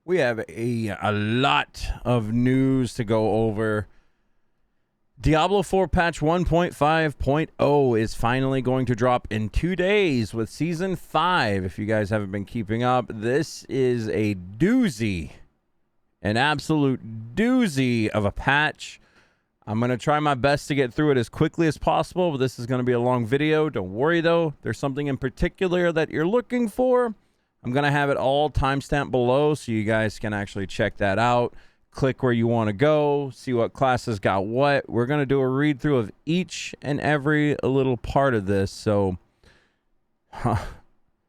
We have a lot of news to go over. Diablo 4 patch 1.5.0 is finally going to drop in 2 days with Season 5. If you guys haven't been keeping up, this is a doozy, an absolute doozy of a patch. I'm going to try my best to get through it as quickly as possible, but this is going to be a long video. Don't worry, though. There's something in particular that you're looking for. I'm going to have it all timestamped below so you guys can actually check that out. Click where you want to go, see what classes got what. We're going to do a read-through of each and every little part of this. So,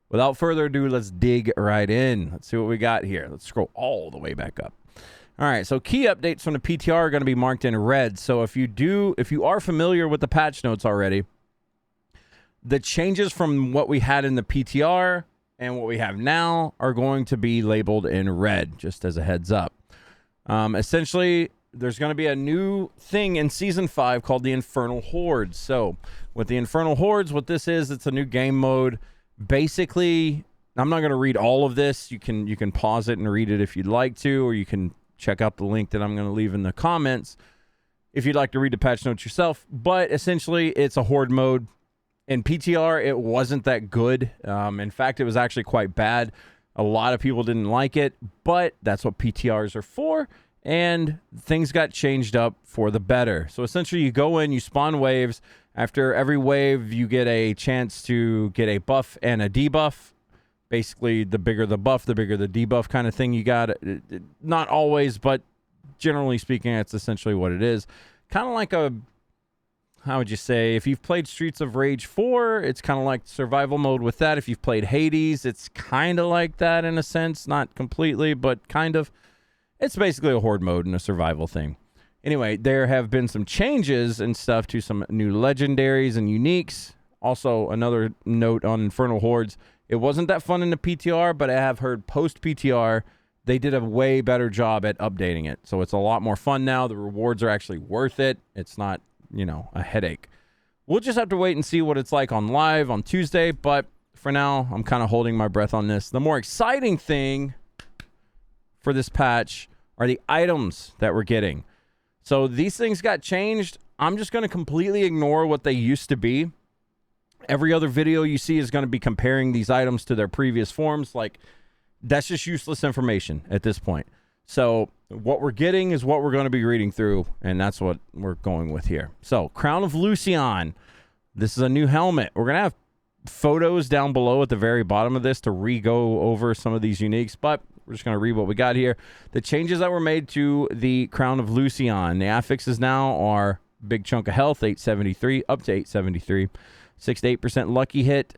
without further ado, let's dig right in. Let's see what we got here. Let's scroll all the way back up. All right, so key updates from the PTR are going to be marked in red. So if you are familiar with the patch notes already, the changes from what we had in the PTR and what we have now are going to be labeled in red, just as a heads up. Essentially, there's going to be a new thing in Season 5 called the Infernal Hordes. So with the Infernal Hordes, what this is, it's a new game mode. Basically, I'm not going to read all of this. You can pause it and read it if you'd like to, or you can check out the link that I'm going to leave in the comments if you'd like to read the patch notes yourself. But essentially, it's a horde mode. In PTR, it wasn't that good. In fact, it was actually quite bad. A lot of people didn't like it, but that's what PTRs are for, and things got changed up for the better. So essentially, you go in, you spawn waves. After every wave, you get a chance to get a buff and a debuff. Basically, the bigger the buff, the bigger the debuff kind of thing you got. Not always, but generally speaking, that's essentially what it is. Kind of like a, how would you say, if you've played Streets of Rage 4, it's kind of like survival mode with that. If you've played Hades, it's kind of like that in a sense. Not completely, but kind of. It's basically a horde mode and a survival thing. Anyway, there have been some changes and stuff to some new legendaries and uniques. Also, another note on Infernal Hordes. It wasn't that fun in the PTR, but I have heard post-PTR, they did a way better job at updating it. So it's a lot more fun now. The rewards are actually worth it. It's not, a headache. We'll just have to wait and see what it's like on live on Tuesday. But for now, I'm kind of holding my breath on this. The more exciting thing for this patch are the items that we're getting. So these things got changed. I'm just going to completely ignore what they used to be. Every other video you see is going to be comparing these items to their previous forms. Like, that's just useless information at this point. So what we're getting is what we're going to be reading through, and that's what we're going with here. So Crown of Lucian. This is a new helmet. We're going to have photos down below at the very bottom of this to re-go over some of these uniques, but we're just going to read what we got here. The changes that were made to the Crown of Lucian. The affixes now are big chunk of health, 873, up to 873. 6 to 8% lucky hit,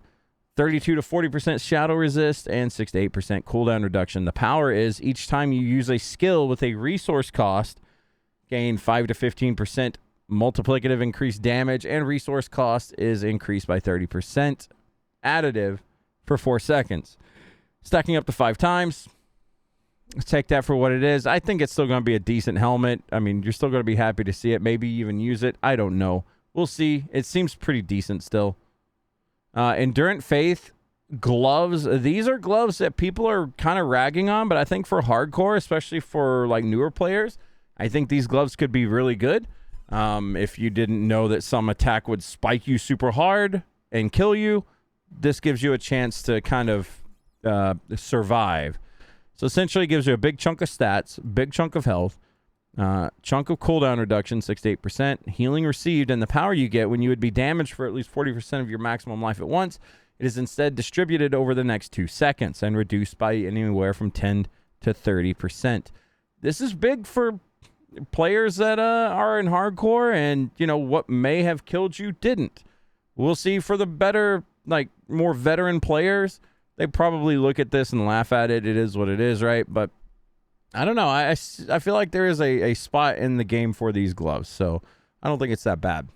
32 to 40% shadow resist, and 6 to 8% cooldown reduction. The power is each time you use a skill with a resource cost, gain 5 to 15% multiplicative increased damage, and resource cost is increased by 30% additive for 4 seconds. Stacking up to 5 times. Let's take that for what it is. I think it's still going to be a decent helmet. I mean, you're still going to be happy to see it. Maybe even use it. I don't know. We'll see. It seems pretty decent still. Endurant Faith gloves. These are gloves that people are kind of ragging on, but I think for hardcore, especially for like newer players, I think these gloves could be really good. If you didn't know that some attack would spike you super hard and kill you, this gives you a chance to kind of survive. So essentially it gives you a big chunk of stats, big chunk of health, chunk of cooldown reduction, 6 to 8%, healing received, and the power you get when you would be damaged for at least 40% of your maximum life at once. It is instead distributed over the next 2 seconds and reduced by anywhere from 10 to 30%. This is big for players that are in hardcore, and what may have killed you didn't. We'll see for the better, like more veteran players. They probably look at this and laugh at it. It is what it is, right? But I don't know. I feel like there is a spot in the game for these gloves, so I don't think it's that bad.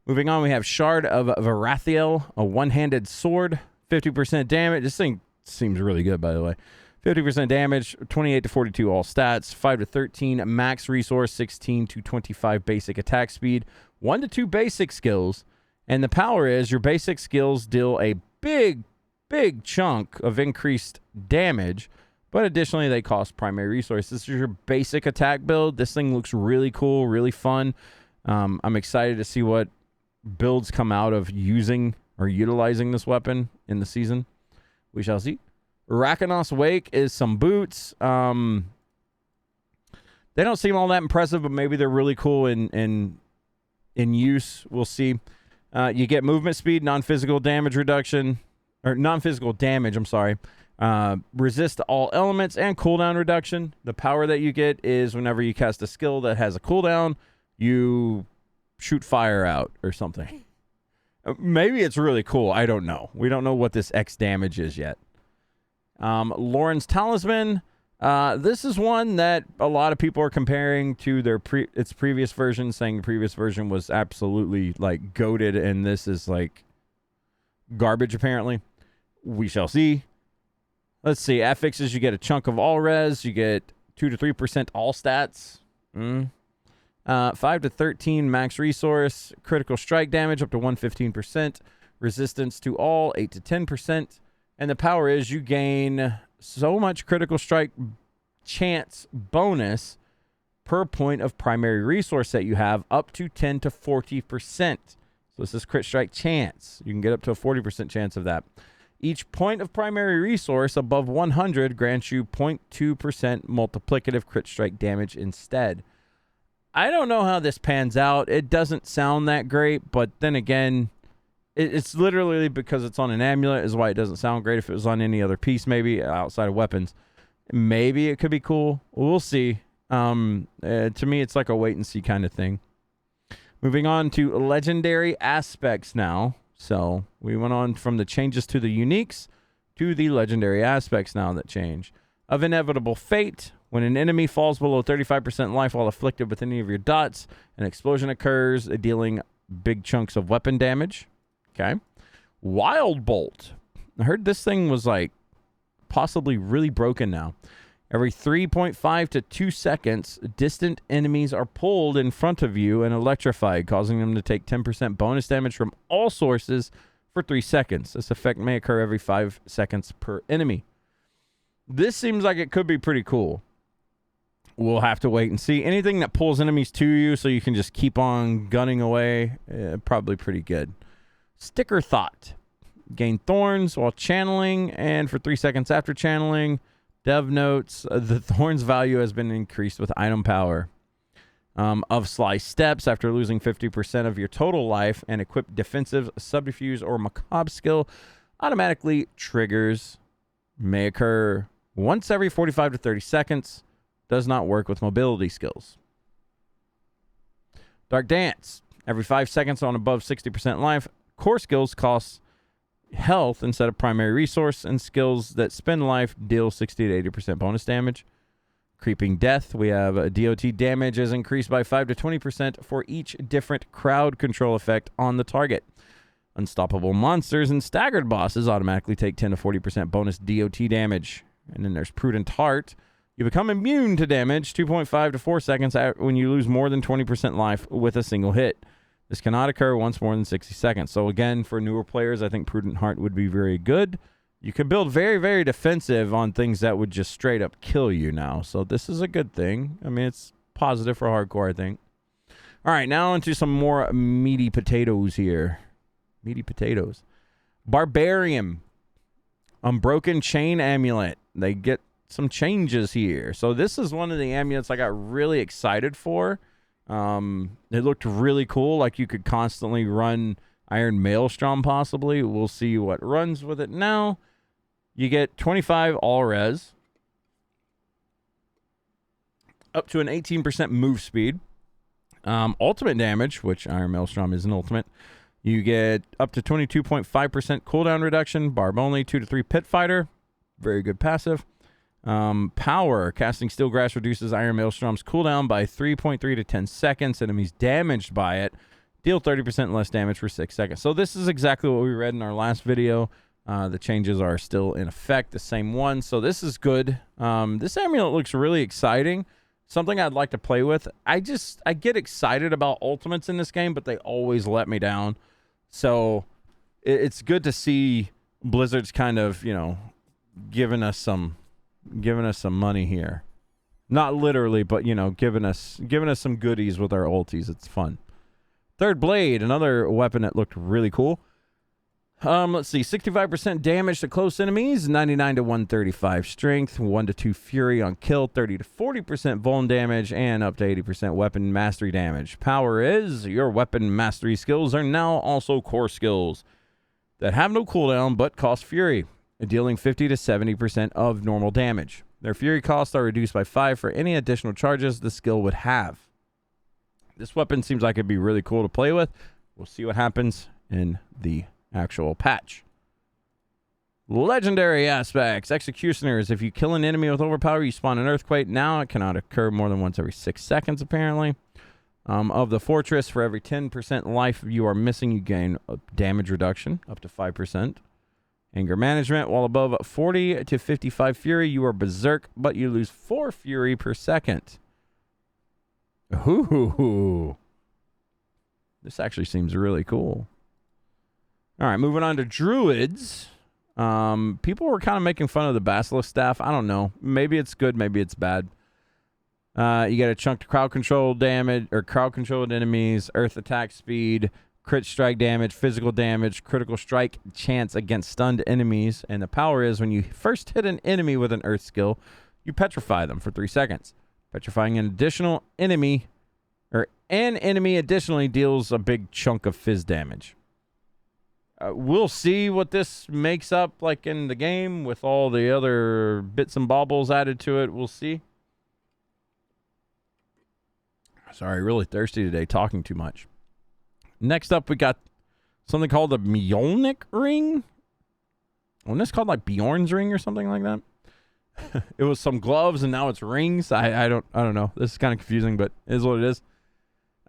Moving on, we have Shard of Varathiel, a one-handed sword, 50% damage. This thing seems really good, by the way. 50% damage, 28 to 42 all stats, 5 to 13 max resource, 16 to 25 basic attack speed, 1 to 2 basic skills, and the power is your basic skills deal a big chunk of increased damage, But additionally, they cost primary resource. This is your basic attack build. This thing looks really cool, really fun. I'm excited to see what builds come out of using or utilizing this weapon in the season. We shall see. Rakanos Wake is some boots. They don't seem all that impressive, but maybe they're really cool in use. We'll see. You get movement speed, non-physical damage reduction, or non-physical damage, I'm sorry. Resist all elements and cooldown reduction. The power that you get is whenever you cast a skill that has a cooldown, you shoot fire out or something. Maybe it's really cool. I don't know. We don't know what this X damage is yet. Lauren's Talisman. This is one that a lot of people are comparing to its previous version, saying the previous version was absolutely like goated, and this is like garbage apparently. We shall see. Let's see. Affixes, you get a chunk of all res. You get 2 to 3% all stats. 5 to 13 max resource. Critical strike damage up to 115%. Resistance to all 8 to 10%. And the power is you gain so much critical strike chance bonus per point of primary resource that you have, up to 10 to 40%. So this is crit strike chance. You can get up to a 40% chance of that. Each point of primary resource above 100 grants you 0.2% multiplicative crit strike damage instead. I don't know how this pans out. It doesn't sound that great, but then again, it's literally because it's on an amulet is why it doesn't sound great. If it was on any other piece, maybe outside of weapons, maybe it could be cool. We'll see. To me, it's like a wait and see kind of thing. Moving on to legendary aspects now. So we went on from the changes to the uniques to the legendary aspects now that change. Of Inevitable Fate. When an enemy falls below 35% life while afflicted with any of your dots, an explosion occurs, dealing big chunks of weapon damage. Okay. Wild Bolt. I heard this thing was like possibly really broken now. Every 3.5 to 2 seconds, distant enemies are pulled in front of you and electrified, causing them to take 10% bonus damage from all sources for 3 seconds. This effect may occur every 5 seconds per enemy. This seems like it could be pretty cool. We'll have to wait and see. Anything that pulls enemies to you so you can just keep on gunning away, probably pretty good. Sticker Thought. Gain thorns while channeling, and for 3 seconds after channeling. Dev notes, the thorns value has been increased with item power. Of Sly Steps, after losing 50% of your total life, and equip defensive, subterfuge, or macabre skill, automatically triggers. May occur once every 45 to 30 seconds. Does not work with mobility skills. Dark Dance. Every 5 seconds on above 60% life, core skills cost health instead of primary resource, and skills that spend life deal 60 to 80% bonus damage. Creeping Death. We have a DOT damage is increased by 5 to 20% for each different crowd control effect on the target. Unstoppable Monsters and Staggered Bosses automatically take 10 to 40% bonus DOT damage. And then there's Prudent Heart. You become immune to damage 2.5 to 4 seconds when you lose more than 20% life with a single hit. This cannot occur once more than 60 seconds. So again, for newer players, I think Prudent Heart would be very good. You can build very, very defensive on things that would just straight up kill you now. So this is a good thing. I mean, it's positive for hardcore, I think. All right, now into some more meaty potatoes here. Meaty potatoes. Barbarian. Unbroken Chain Amulet. They get some changes here. So this is one of the amulets I got really excited for. It looked really cool. Like you could constantly run Iron Maelstrom possibly. We'll see what runs with it now. You get 25 all res. Up to an 18% move speed. Ultimate damage, which Iron Maelstrom is an ultimate. You get up to 22.5% cooldown reduction. Barb only. 2 to 3 Pit Fighter. Very good passive. Power. Casting Steel Grass reduces Iron Maelstrom's cooldown by 3.3 to 10 seconds. Enemies damaged by it deal 30% less damage for 6 seconds. So this is exactly what we read in our last video. The changes are still in effect, the same one. So this is good. This amulet looks really exciting. Something I'd like to play with. I get excited about ultimates in this game, but they always let me down. So it's good to see Blizzard's kind of, giving us some giving us some money here. Not literally, but, you know, giving us some goodies with our ultis. It's fun. Third Blade, another weapon that looked really cool. Let's see, 65% damage to close enemies, 99 to 135 strength, 1 to 2 fury on kill, 30 to 40% vuln damage, and up to 80% weapon mastery damage. Power is your weapon mastery skills are now also core skills that have no cooldown but cost fury, dealing 50 to 70% of normal damage. Their fury costs are reduced by 5 for any additional charges the skill would have. This weapon seems like it'd be really cool to play with. We'll see what happens in the actual patch. Legendary aspects. Executioners. If you kill an enemy with overpower, you spawn an earthquake. Now it cannot occur more than once every 6 seconds, apparently. Of the fortress, for every 10% life you are missing, you gain a damage reduction up to 5%. Anger management. While above 40 to 55 fury, you are berserk, but you lose 4 fury per second. Ooh. This actually seems really cool. All right, moving on to druids. People were kind of making fun of the basilisk staff. I don't know. Maybe it's good, maybe it's bad. You get a chunk to crowd control damage, or crowd controlled enemies, earth attack speed, crit strike damage, physical damage, critical strike chance against stunned enemies. And the power is when you first hit an enemy with an earth skill, you petrify them for 3 seconds. Petrifying an additional enemy, or an enemy additionally deals a big chunk of fizz damage. We'll see what this makes up like in the game with all the other bits and baubles added to it. We'll see. Sorry, really thirsty today, talking too much. Next up, we got something called the Mjolnir ring. Wasn't this called like Bjorn's ring or something like that? It was some gloves and now it's rings. I don't know. This is kind of confusing, but it is what it is.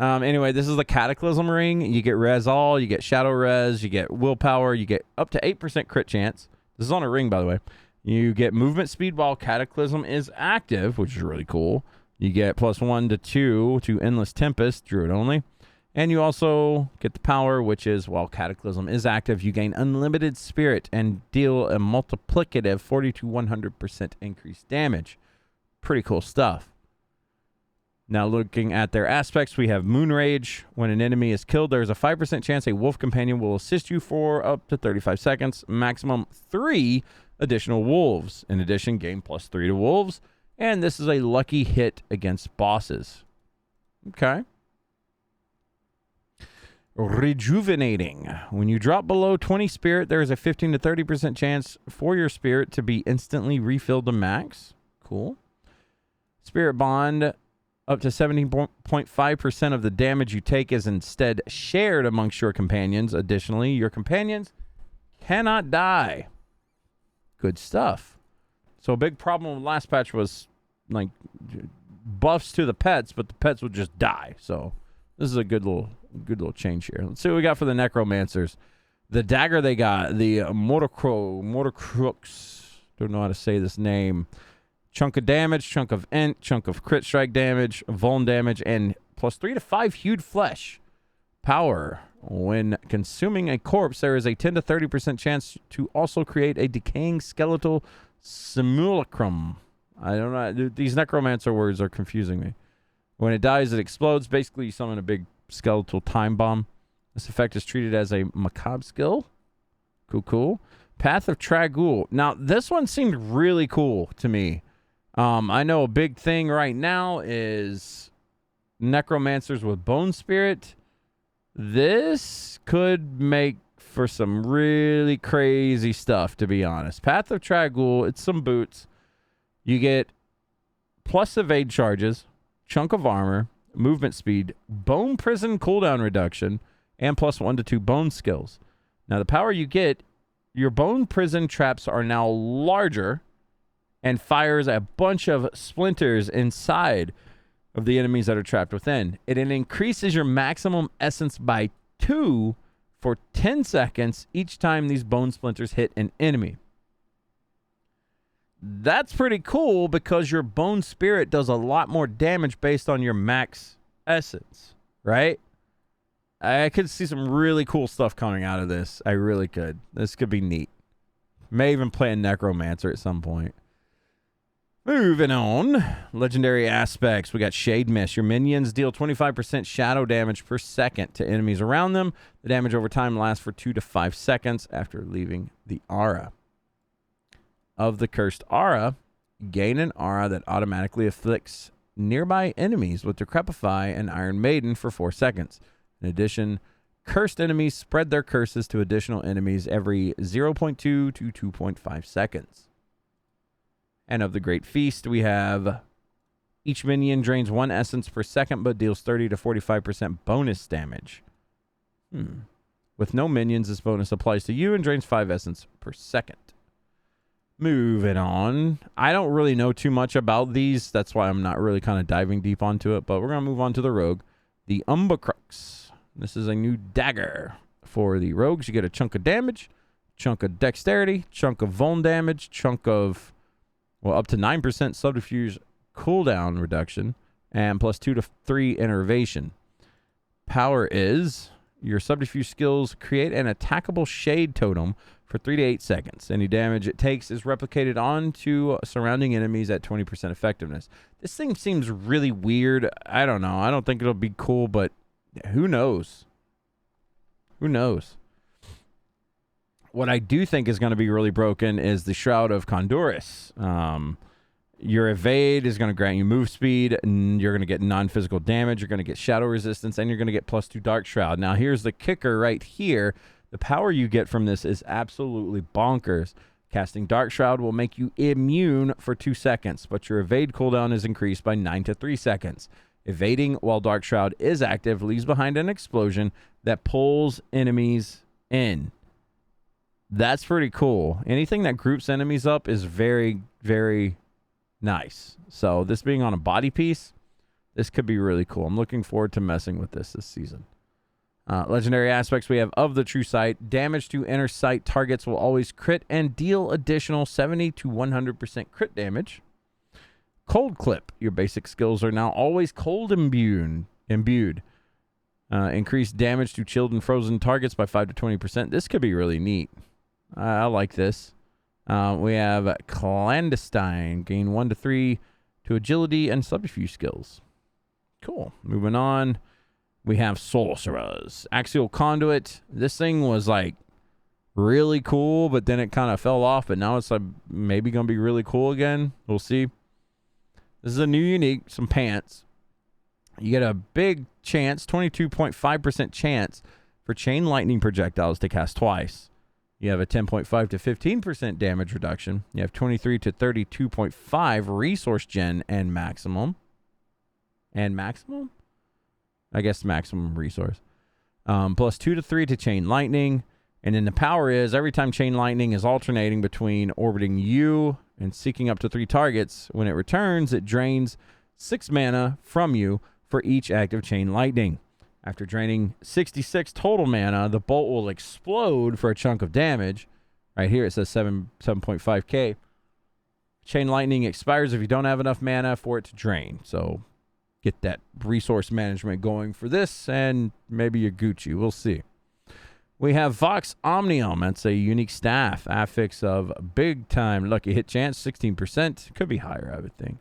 Anyway, this is the Cataclysm ring. You get res all, you get shadow res, you get willpower, you get up to 8% crit chance. This is on a ring, by the way. You get movement speed while Cataclysm is active, which is really cool. You get +1 to 2 to Endless Tempest, Druid only. And you also get the power, which is while Cataclysm is active, you gain unlimited spirit and deal a multiplicative 40 to 100% increased damage. Pretty cool stuff. Now looking at their aspects, we have Moon Rage. When an enemy is killed, there is a 5% chance a wolf companion will assist you for up to 35 seconds. Maximum 3 additional wolves. In addition, gain +3 to wolves. And this is a lucky hit against bosses. Okay. Rejuvenating. When you drop below 20 spirit, there is a 15 to 30% chance for your spirit to be instantly refilled to max. Cool. Spirit Bond. Up to 17.5% of the damage you take is instead shared amongst your companions. Additionally, your companions cannot die. Good stuff. So a big problem with last patch was like buffs to the pets, but the pets would just die. So this is a good little change here. Let's see what we got for the Necromancers. The dagger they got, the Mortocrux. Don't know how to say this name. Chunk of damage, chunk of int, chunk of crit strike damage, vuln damage, and +3 to 5 hewed flesh. Power. When consuming a corpse, there is a 10 to 30% chance to also create a decaying skeletal simulacrum. I don't know. These necromancer words are confusing me. When it dies, it explodes. Basically, you summon a big skeletal time bomb. This effect is treated as a macabre skill. Cool. Path of Tragul. Now, this one seemed really cool to me. I know a big thing right now is necromancers with bone spirit. This could make for some really crazy stuff, to be honest. Path of Tragul, it's some boots. You get plus evade charges, chunk of armor, movement speed, bone prison cooldown reduction, and +1 to 2 bone skills. Now, the power you get, your bone prison traps are now larger and fires a bunch of splinters inside of the enemies that are trapped within. It increases your maximum essence by 2 for 10 seconds each time these bone splinters hit an enemy. That's pretty cool because your bone spirit does a lot more damage based on your max essence, right? I could see some really cool stuff coming out of this. I really could. This could be neat. May even play a Necromancer at some point. Moving on. Legendary aspects. We got Shade Mist. Your minions deal 25% shadow damage per second to enemies around them. The damage over time lasts for 2 to 5 seconds after leaving the aura. Of the cursed aura, gain an aura that automatically afflicts nearby enemies with Decrepify and Iron Maiden for 4 seconds. In addition, cursed enemies spread their curses to additional enemies every 0.2 to 2.5 seconds. And of the Great Feast, we have each minion drains 1 essence per second, but deals 30 to 45% bonus damage. With no minions, this bonus applies to you and drains 5 essence per second. Moving on. I don't really know too much about these. That's why I'm not really kind of diving deep onto it, but we're going to move on to the Rogue. The Umbacrux. This is a new dagger. For the Rogues, you get a chunk of damage, chunk of dexterity, chunk of vuln damage, chunk of... well, up to 9% subterfuge cooldown reduction, and plus 2 to 3 innervation. Power is your subterfuge skills create an attackable shade totem for 3 to 8 seconds. Any damage it takes is replicated onto surrounding enemies at 20% effectiveness. This thing seems really weird. I don't know. I don't think it'll be cool, but who knows? Who knows? What I do think is going to be really broken is the Shroud of Condorus. Your evade is going to grant you move speed, and you're going to get non-physical damage, you're going to get shadow resistance, and you're going to get +2 Dark Shroud. Now, here's the kicker right here. The power you get from this is absolutely bonkers. Casting Dark Shroud will make you immune for 2 seconds, but your evade cooldown is increased by 9 to 3 seconds. Evading while Dark Shroud is active leaves behind an explosion that pulls enemies in. That's pretty cool. Anything that groups enemies up is very, very nice. So this being on a body piece, this could be really cool. I'm looking forward to messing with this season. Legendary aspects we have of the True Sight. Damage to inner sight targets will always crit and deal additional 70 to 100% crit damage. Cold Clip. Your basic skills are now always cold imbued. Increased damage to chilled and frozen targets by 5 to 20%. This could be really neat. I like this. We have Clandestine. Gain 1 to 3 to agility and subterfuge skills. Cool. Moving on. We have Sorcerers. Axial Conduit. This thing was like really cool, but then it kind of fell off, but now it's like maybe going to be really cool again. We'll see. This is a new unique. Some pants. You get a big chance, 22.5% chance for chain lightning projectiles to cast twice. You have a 10.5 to 15% damage reduction. You have 23 to 32.5 resource gen and maximum. And maximum? I guess maximum resource. Plus 2 to 3 to chain lightning. And then the power is every time chain lightning is alternating between orbiting you and seeking up to 3 targets, when it returns, it drains 6 mana from you for each active chain lightning. After draining 66 total mana, the bolt will explode for a chunk of damage. Right here it says 7.5k. Chain lightning expires if you don't have enough mana for it to drain. So get that resource management going for this, and maybe you're Gucci. We'll see. We have Vox Omnium. That's a unique staff. Affix of big time lucky hit chance, 16%. Could be higher, I would think.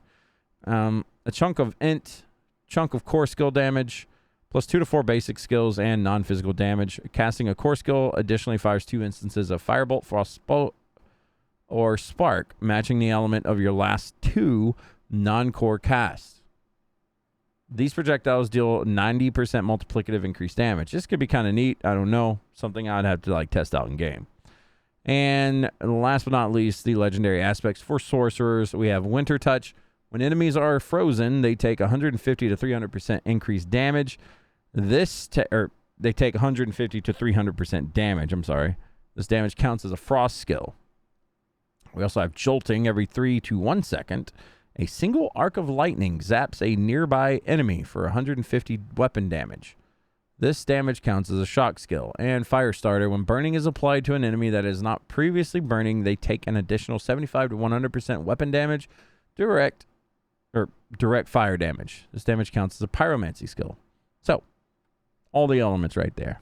A chunk of int, chunk of core skill damage, plus 2 to 4 basic skills and non-physical damage. Casting a core skill additionally fires 2 instances of Firebolt, Frostbolt, or Spark, matching the element of your last 2 non-core casts. These projectiles deal 90% multiplicative increased damage. This could be kind of neat. I don't know. Something I'd have to test out in game. And last but not least, the legendary aspects for sorcerers. We have Winter Touch. When enemies are frozen, they take 150 to 300% increased damage. They take 150 to 300% damage. I'm sorry. This damage counts as a frost skill. We also have Jolting every 3 to 1 second. A single arc of lightning zaps a nearby enemy for 150 weapon damage. This damage counts as a shock skill. And Firestarter, when burning is applied to an enemy that is not previously burning, they take an additional 75 to 100% weapon damage, direct fire damage. This damage counts as a pyromancy skill. So, all the elements right there.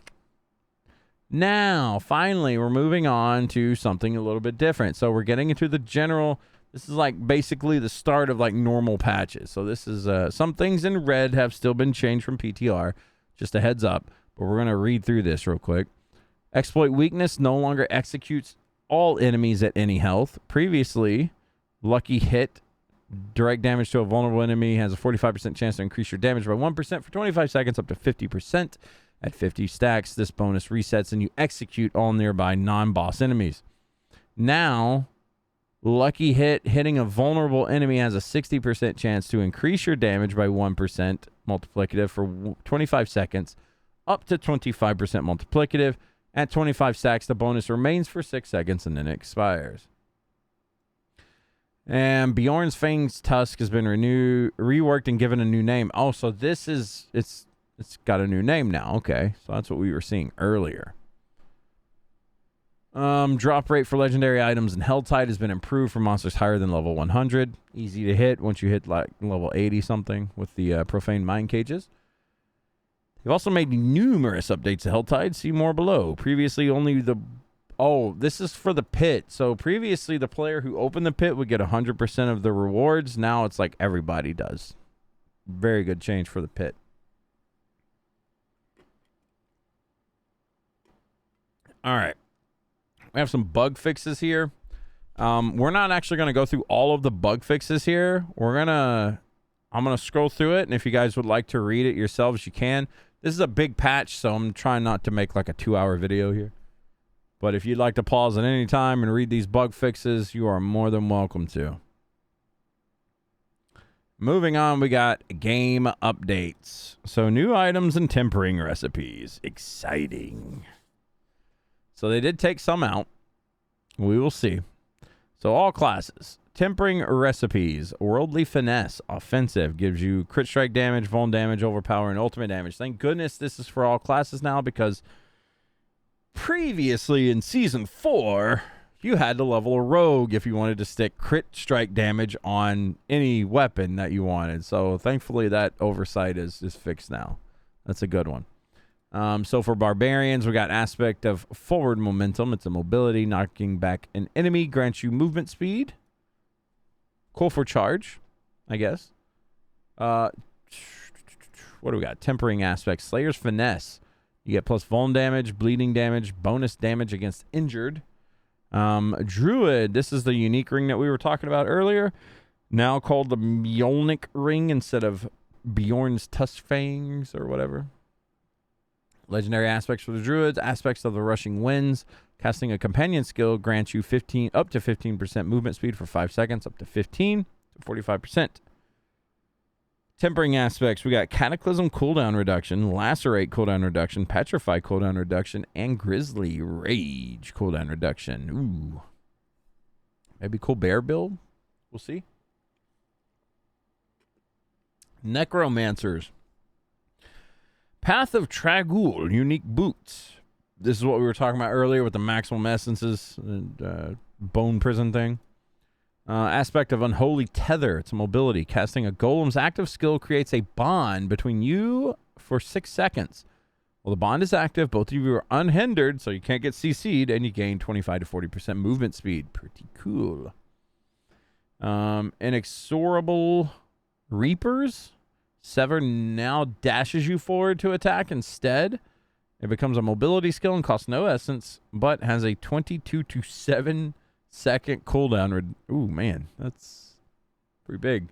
Now, finally, we're moving on to something a little bit different. So we're getting into the general This is like basically the start of like normal patches. So this is some things in red have still been changed from PTR. Just a heads up. But we're going to read through this real quick. Exploit weakness no longer executes all enemies at any health. Previously, lucky hit, direct damage to a vulnerable enemy has a 45% chance to increase your damage by 1% for 25 seconds up to 50%. At 50 stacks, this bonus resets and you execute all nearby non-boss enemies. Now, lucky hit hitting a vulnerable enemy has a 60% chance to increase your damage by 1% multiplicative for 25 seconds up to 25% multiplicative. At 25 stacks, the bonus remains for 6 seconds and then it expires. And Bjorn's Fang's Tusk has been reworked and given a new name. Oh, so this is, it's got a new name now. Okay, so that's what we were seeing earlier. Drop rate for legendary items in Helltide has been improved for monsters higher than level 100. Easy to hit once you hit like level 80 something with the profane mind cages. They've also made numerous updates to Helltide. See more below. Previously, only the... Oh, this is for the pit. So previously, the player who opened the pit would get 100% of the rewards. Now it's like everybody does. Very good change for the pit. All right. We have some bug fixes here. We're not actually going to go through all of the bug fixes here. I'm going to scroll through it, and if you guys would like to read it yourselves, you can. This is a big patch, so I'm trying not to make like a 2-hour video here. But if you'd like to pause at any time and read these bug fixes, you are more than welcome to. Moving on, we got game updates. So new items and tempering recipes. Exciting. So they did take some out. We will see. So all classes. Tempering recipes. Worldly Finesse. Offensive. Gives you crit strike damage, vuln damage, overpower, and ultimate damage. Thank goodness this is for all classes now, because previously in Season 4, you had to level a rogue if you wanted to stick crit strike damage on any weapon that you wanted. So thankfully that oversight is fixed now. That's a good one. So for Barbarians, we got aspect of forward momentum. It's a mobility. Knocking back an enemy grants you movement speed. Cool for charge, I guess. What do we got? Tempering aspect. Slayer's Finesse. You get plus vuln damage, bleeding damage, bonus damage against injured. Druid. This is the unique ring that we were talking about earlier. Now called the Mjolnir ring instead of Bjorn's Tusk Fangs or whatever. Legendary aspects for the Druids. Aspects of the Rushing Winds. Casting a companion skill grants you up to 15% movement speed for 5 seconds, up to 15 to 45%. Tempering aspects. We got Cataclysm cooldown reduction, Lacerate cooldown reduction, Petrify cooldown reduction, and Grizzly Rage cooldown reduction. Ooh. Maybe cool bear build? We'll see. Necromancers. Path of Tragul, unique boots. This is what we were talking about earlier with the maximum essences and bone prison thing. Aspect of Unholy Tether. It's a mobility. Casting a golem's active skill creates a bond between you for 6 seconds. While the bond is active, both of you are unhindered, so you can't get CC'd, and you gain 25 to 40% movement speed. Pretty cool. Inexorable Reapers. Sever now dashes you forward to attack instead. It becomes a mobility skill and costs no essence, but has a 22 to 7 second cooldown. Ooh, man, that's pretty big.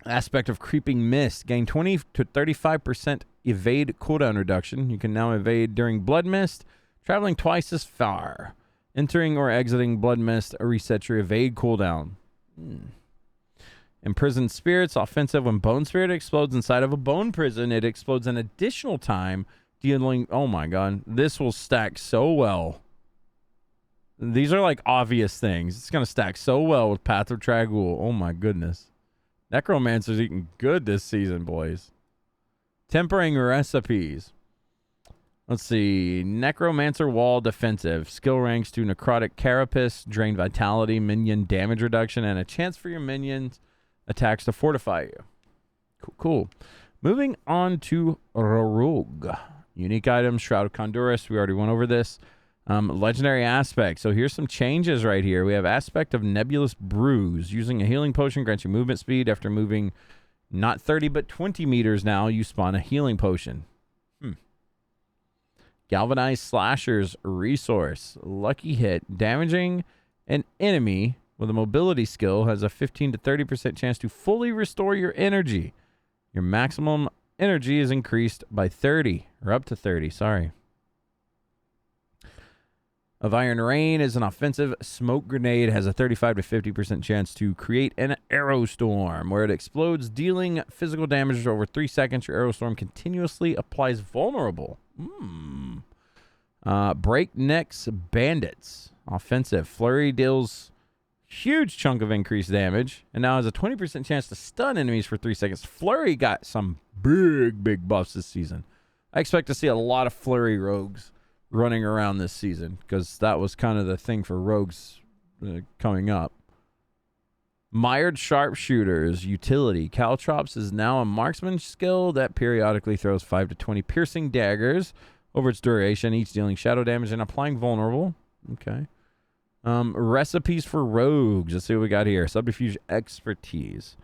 Aspect of Creeping Mist. Gain 20 to 35% evade cooldown reduction. You can now evade during Blood Mist, traveling twice as far. Entering or exiting Blood Mist resets your evade cooldown. Imprisoned Spirits. Offensive. When Bone Spirit explodes inside of a bone prison, it explodes an additional time, dealing... Oh my god. This will stack so well. These are like obvious things. It's going to stack so well with Path of Tragul. Oh my goodness. Necromancer's eating good this season, boys. Tempering recipes. Let's see. Necromancer Wall Defensive. Skill ranks to Necrotic Carapace, Drain Vitality, Minion Damage Reduction, and a chance for your minions attacks to fortify you. Cool. Moving on to Rogue. Unique items. Shroud of Condurus. We already went over this. Legendary aspect. So here's some changes right here. We have aspect of Nebulous Bruise. Using a healing potion grants you movement speed. After moving not 30 but 20 meters now, you spawn a healing potion. Galvanized Slashers resource. Lucky hit. Damaging an enemy with a mobility skill has a 15 to 30% chance to fully restore your energy. Your maximum energy is increased by 30, or up to 30, sorry. Of Iron Rain is an offensive smoke grenade, has a 35 to 50% chance to create an arrow storm. Where it explodes, dealing physical damage over 3 seconds, your arrow storm continuously applies vulnerable. Breakneck's Bandits. Offensive. Flurry deals huge chunk of increased damage, and now has a 20% chance to stun enemies for 3 seconds. Flurry got some big buffs this season. I expect to see a lot of Flurry rogues running around this season, because that was kind of the thing for rogues coming up. Mired Sharpshooters utility. Caltrops is now a marksman skill that periodically throws 5 to 20 piercing daggers over its duration, each dealing shadow damage and applying vulnerable. Okay. Recipes for rogues. Let's see what we got here. Subterfuge expertise.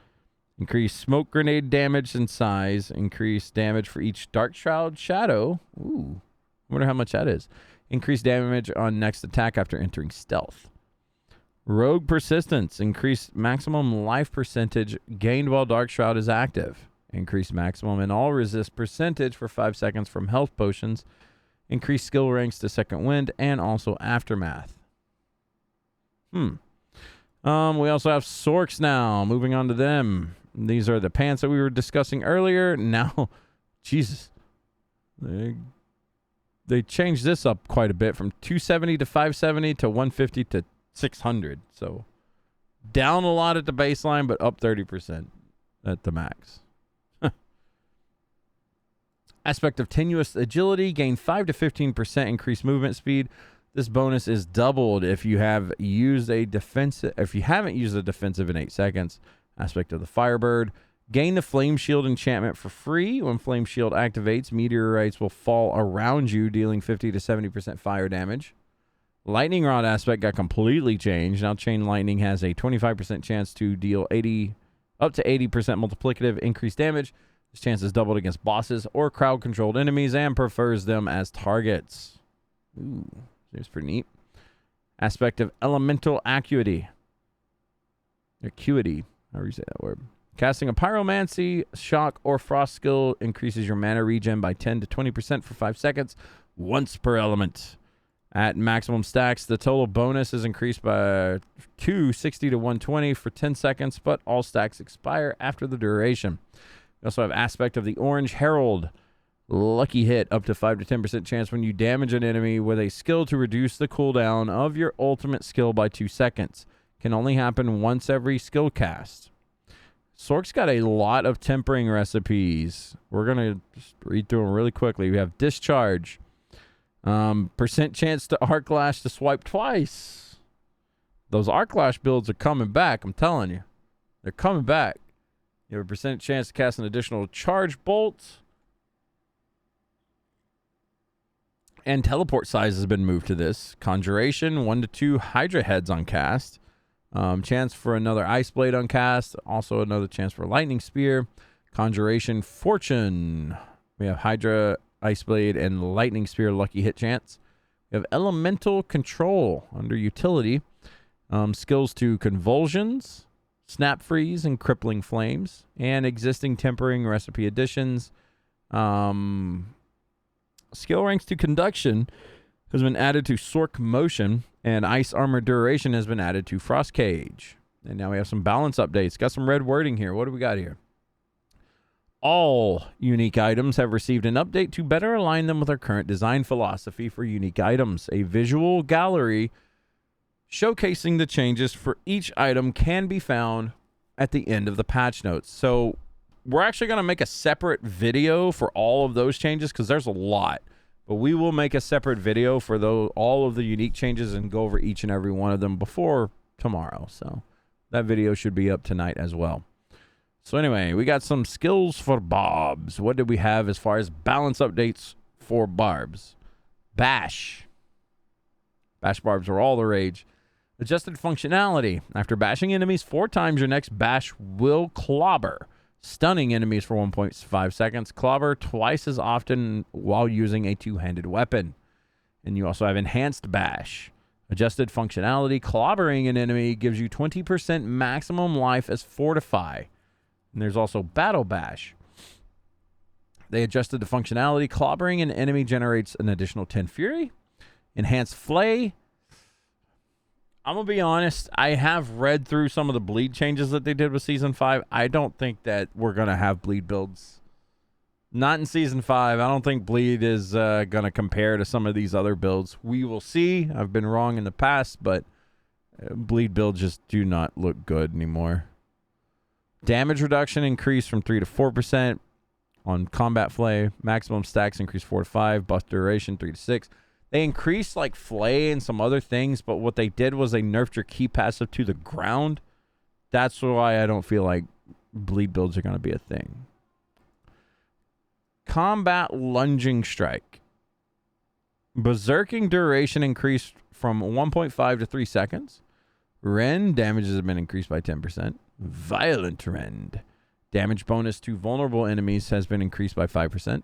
Increase smoke grenade damage and size. Increase damage for each Dark Shroud shadow. Ooh. I wonder how much that is. Increase damage on next attack after entering stealth. Rogue persistence. Increase maximum life percentage gained while Dark Shroud is active. Increase maximum and all resist percentage for 5 seconds from health potions. Increase skill ranks to second wind and also aftermath. We also have Sorks now. Moving on to them. These are the pants that we were discussing earlier. Now, Jesus. They changed this up quite a bit from 270 to 570 to 150 to 600. So down a lot at the baseline, but up 30% at the max. Aspect of Tenuous Agility. Gain 5 to 15% increased movement speed. This bonus is doubled if you have used a defensive. If you haven't used a defensive in 8 seconds. Aspect of the Firebird. Gain the Flame Shield enchantment for free. When Flame Shield activates, meteorites will fall around you, dealing 50 to 70% fire damage. Lightning Rod aspect got completely changed. Now Chain Lightning has a 25% chance to deal up to 80% multiplicative increased damage. This chance is doubled against bosses or crowd-controlled enemies and prefers them as targets. Ooh, that's pretty neat. Aspect of Elemental Acuity. Acuity, however you say that word. Casting a Pyromancy, Shock, or Frost skill increases your mana regen by 10 to 20% for 5 seconds, once per element. At maximum stacks, the total bonus is increased by 260 to 120 for 10 seconds, but all stacks expire after the duration. We also have Aspect of the Orange Herald. Lucky hit, up to 5 to 10% chance when you damage an enemy with a skill to reduce the cooldown of your ultimate skill by 2 seconds. Can only happen once every skill cast. Sork's got a lot of tempering recipes. We're going to just read through them really quickly. We have Discharge. Percent chance to Arc Lash to swipe twice. Those Arc Lash builds are coming back, I'm telling you. They're coming back. You have a percent chance to cast an additional Charge Bolt. And teleport size has been moved to this. Conjuration, 1 to 2 Hydra heads on cast. Chance for another Ice Blade on cast. Also another chance for Lightning Spear. Conjuration Fortune. We have Hydra, Ice Blade, and Lightning Spear lucky hit chance. We have Elemental Control under Utility. Skills to Convulsions, Snap Freeze, and Crippling Flames. And existing tempering recipe additions. Skill ranks to Conduction has been added to Sork Motion, and Ice Armor Duration has been added to Frost Cage. And now we have some balance updates. Got some red wording here. What do we got here? All unique items have received an update to better align them with our current design philosophy for unique items. A visual gallery showcasing the changes for each item can be found at the end of the patch notes. So we're actually going to make a separate video for all of those changes because there's a lot. But we will make a separate video for all of the unique changes and go over each and every one of them before tomorrow. So that video should be up tonight as well. So anyway, we got some skills for Barbs. What did we have as far as balance updates for Barbs? Bash. Bash barbs were all the rage. Adjusted functionality. After bashing enemies 4 times, your next bash will clobber, stunning enemies for 1.5 seconds. Clobber twice as often while using a 2-handed weapon. And you also have enhanced bash. Adjusted functionality. Clobbering an enemy gives you 20% maximum life as Fortify. And there's also battle bash. They adjusted the functionality. Clobbering an enemy generates an additional 10 fury. Enhanced flay. I'm going to be honest. I have read through some of the bleed changes that they did with Season 5. I don't think that we're going to have bleed builds. Not in Season 5. I don't think bleed is going to compare to some of these other builds. We will see. I've been wrong in the past, but bleed builds just do not look good anymore. Damage reduction increased from 3 to 4% on combat flay. Maximum stacks increased 4 to 5. Buff duration 3 to 6. They increased like flay and some other things, but what they did was they nerfed your key passive to the ground. That's why I don't feel like bleed builds are going to be a thing. Combat lunging strike. Berserking duration increased from 1.5 to 3 seconds. Rend damages have been increased by 10%. Violent rend. Damage bonus to vulnerable enemies has been increased by 5%.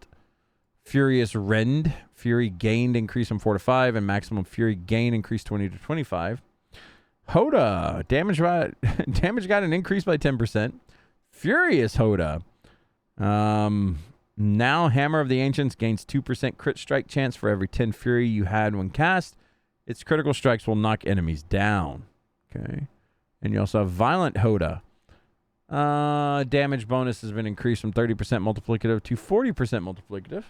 Furious Rend. Fury gained increased from 4 to 5, and maximum Fury gain increased 20 to 25. Hoda. Damage got an increase by 10%. Furious Hoda. Now Hammer of the Ancients gains 2% crit strike chance for every 10 Fury you had when cast. Its critical strikes will knock enemies down. Okay. And you also have Violent Hoda. Damage bonus has been increased from 30% multiplicative to 40% multiplicative.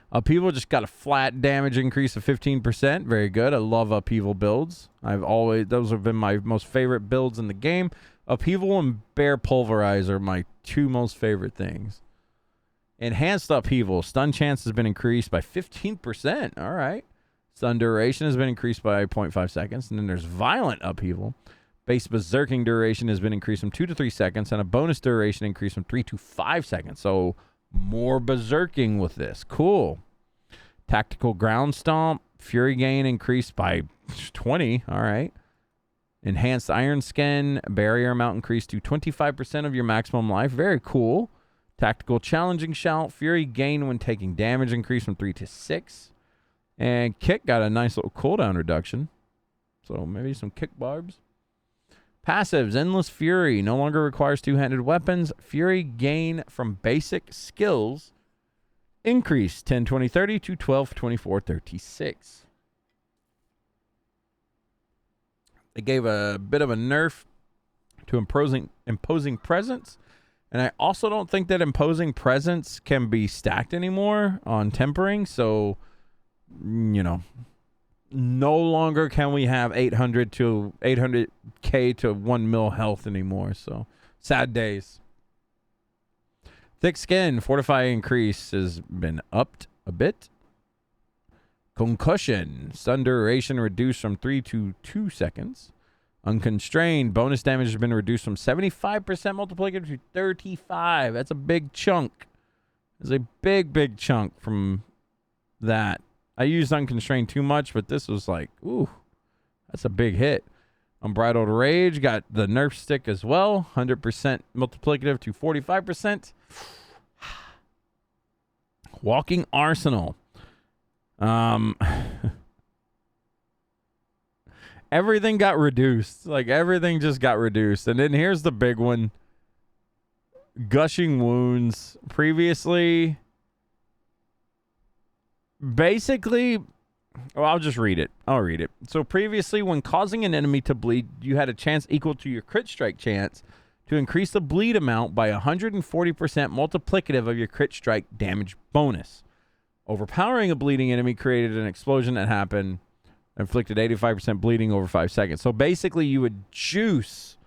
Upheaval just got a flat damage increase of 15%. Very good. I love Upheaval builds. Those have been my most favorite builds in the game. Upheaval and Bear Pulverize are my 2 most favorite things. Enhanced Upheaval. Stun chance has been increased by 15%. All right. Stun duration has been increased by 0.5 seconds. And then there's Violent Upheaval. Base Berserking duration has been increased from 2 to 3 seconds. And a bonus duration increased from 3 to 5 seconds. So more berserking with this. Cool. Tactical Ground Stomp. Fury gain increased by 20. All right. Enhanced Iron Skin. Barrier amount increased to 25% of your maximum life. Very cool. Tactical Challenging Shout. Fury gain when taking damage increased from 3 to 6. And Kick got a nice little cooldown reduction. So maybe some Kick barbs. Passives. Endless Fury. No longer requires 2-handed weapons. Fury gain from basic skills increased 10, 20, 30 to 12, 24, 36. They gave a bit of a nerf to imposing presence. And I also don't think that imposing presence can be stacked anymore on tempering. So, you know, no longer can we have 800k to 1 mil health anymore. So sad days. Thick Skin. Fortify increase has been upped a bit. Concussion. Stun duration reduced from 3 to 2 seconds. Unconstrained. Bonus damage has been reduced from 75% multiplicative to 35. That's a big chunk. It's a big chunk from that. I used Unconstrained too much, but this was like, ooh, that's a big hit. Unbridled Rage got the nerf stick as well. 100% multiplicative to 45%. Walking Arsenal. Everything got reduced. Like, everything just got reduced. And then here's the big one. Gushing Wounds. Previously, basically, well, I'll just read it. I'll read it. So previously, when causing an enemy to bleed, you had a chance equal to your crit strike chance to increase the bleed amount by 140% multiplicative of your crit strike damage bonus. Overpowering a bleeding enemy created an explosion that happened, inflicted 85% bleeding over 5 seconds. So basically, you would juice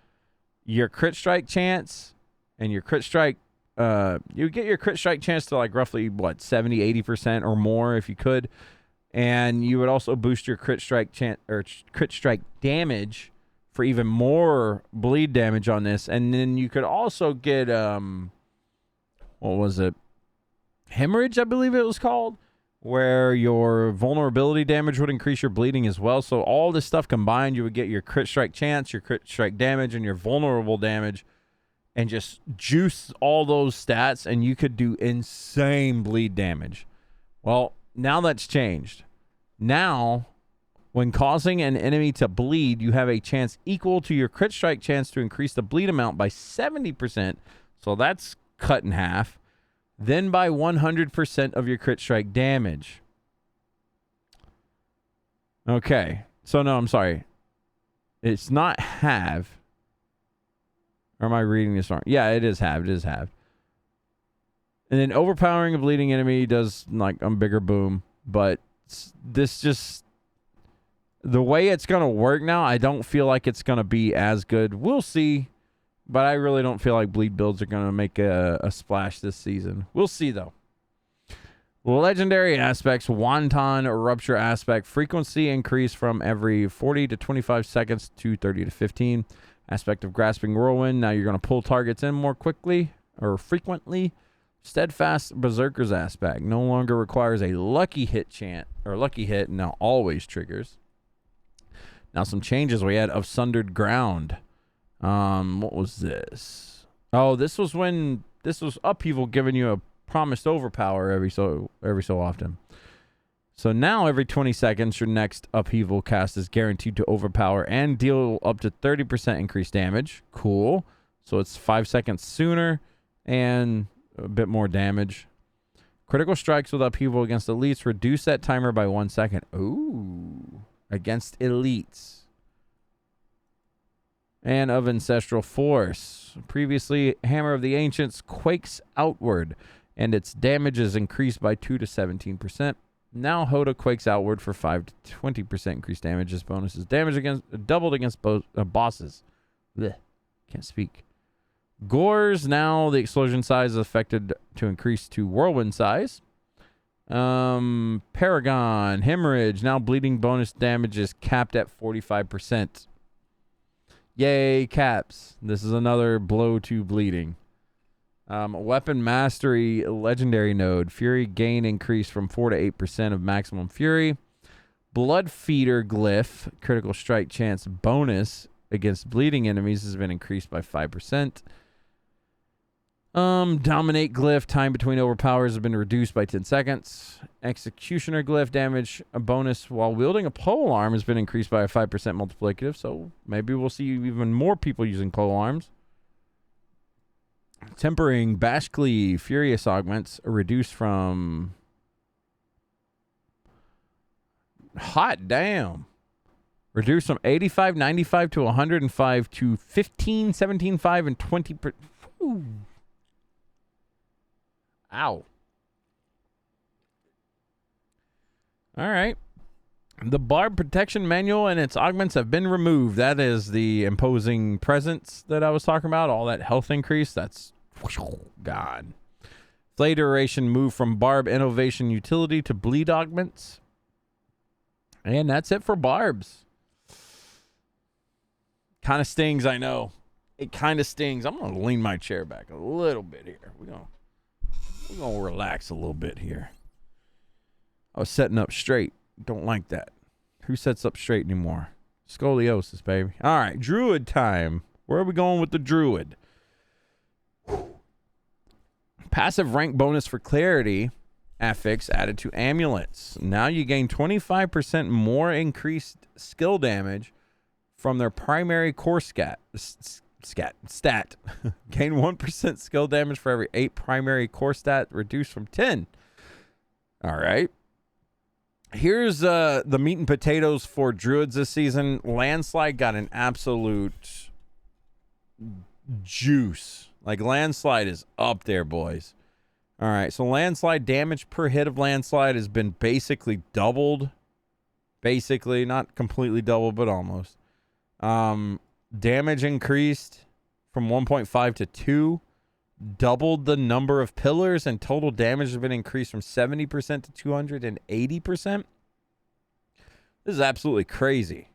your crit strike chance and your crit strike. You would get your crit strike chance to like roughly, 70, 80% or more if you could. And you would also boost your crit strike chance or crit strike damage for even more bleed damage on this. And then you could also get, what was it? Hemorrhage, I believe it was called. where your vulnerability damage would increase your bleeding as well. So all this stuff combined, you would get your crit strike chance, your crit strike damage, and your vulnerable damage, and just juice all those stats, and you could do insane bleed damage. Well, now that's changed. Now, when causing an enemy to bleed, you have a chance equal to your crit strike chance to increase the bleed amount by 70%. So that's cut in half. Then by 100% of your crit strike damage. Okay. So no, I'm sorry. It's not halve. Or am I reading this wrong? Yeah, it is halved. It is halved. And then overpowering a bleeding enemy does like a bigger boom. But this just... the way it's going to work now, I don't feel like it's going to be as good. We'll see. But I really don't feel like bleed builds are going to make a splash this season. We'll see, though. Legendary aspects, Wanton Rupture aspect, frequency increase from every 40 to 25 seconds to 30 to 15. Aspect of Grasping Whirlwind, now you're going to pull targets in more quickly or frequently. Steadfast Berserker's aspect, no longer requires a lucky hit chant, or lucky hit, now always triggers. Now some changes we had of Sundered Ground. What was this? Oh, this was when this was Upheaval giving you a promised overpower every so often. So now every 20 seconds, your next Upheaval cast is guaranteed to overpower and deal up to 30% increased damage. Cool. So it's 5 seconds sooner and a bit more damage. Critical strikes with Upheaval against elites reduce that timer by 1 second. Ooh. Against elites. And of Ancestral Force. Previously, Hammer of the Ancients quakes outward, and its damage is increased by 2 to 17%. Now Hoda quakes outward for 5 to 20% increased damage. This bonus is damage against doubled against bosses. Blech. Can't speak. Gores, now the explosion size is affected to increase to whirlwind size. Paragon, Hemorrhage, now bleeding bonus damage is capped at 45%. Yay, caps. This is another blow to bleeding. Weapon Mastery, Legendary Node. Fury gain increase from 4 to 8% of maximum Fury. Blood Feeder Glyph, critical strike chance bonus against bleeding enemies has been increased by 5%. Dominate Glyph, time between overpowers has been reduced by 10 seconds. Executioner Glyph, damage a bonus while wielding a pole arm has been increased by a 5% multiplicative, so maybe we'll see even more people using pole arms. Tempering Bashkli, Furious Augments, reduced from... hot damn. Reduced from 85, 95 to 105 to 15, 17, 5, and 20... Ooh. Ow. All right. The Barb Protection Manual and its augments have been removed. That is the imposing presence that I was talking about. All that health increase, that's gone. Flay duration moved from Barb Innovation Utility to Bleed Augments. And that's it for Barbs. Kind of stings, I know. It kind of stings. I'm going to lean my chair back a little bit here. We're going to relax a little bit here. I was setting up straight. Don't like that. Who sets up straight anymore? Scoliosis, baby. All right, Druid time. Where are we going with the Druid? Passive rank bonus for Clarity affix added to Amulets. Now you gain 25% more increased skill damage from their primary core stat. Gain 1% skill damage for every 8 primary core stat, reduced from 10. All right. Here's the meat and potatoes for Druids this season. Landslide got an absolute juice. Like, Landslide is up there, boys. All right, so Landslide damage per hit of Landslide has been basically doubled. Basically, not completely doubled, but almost. Damage increased from 1.5 to 2. Doubled the number of pillars, and total damage has been increased from 70% to 280%. This is absolutely crazy.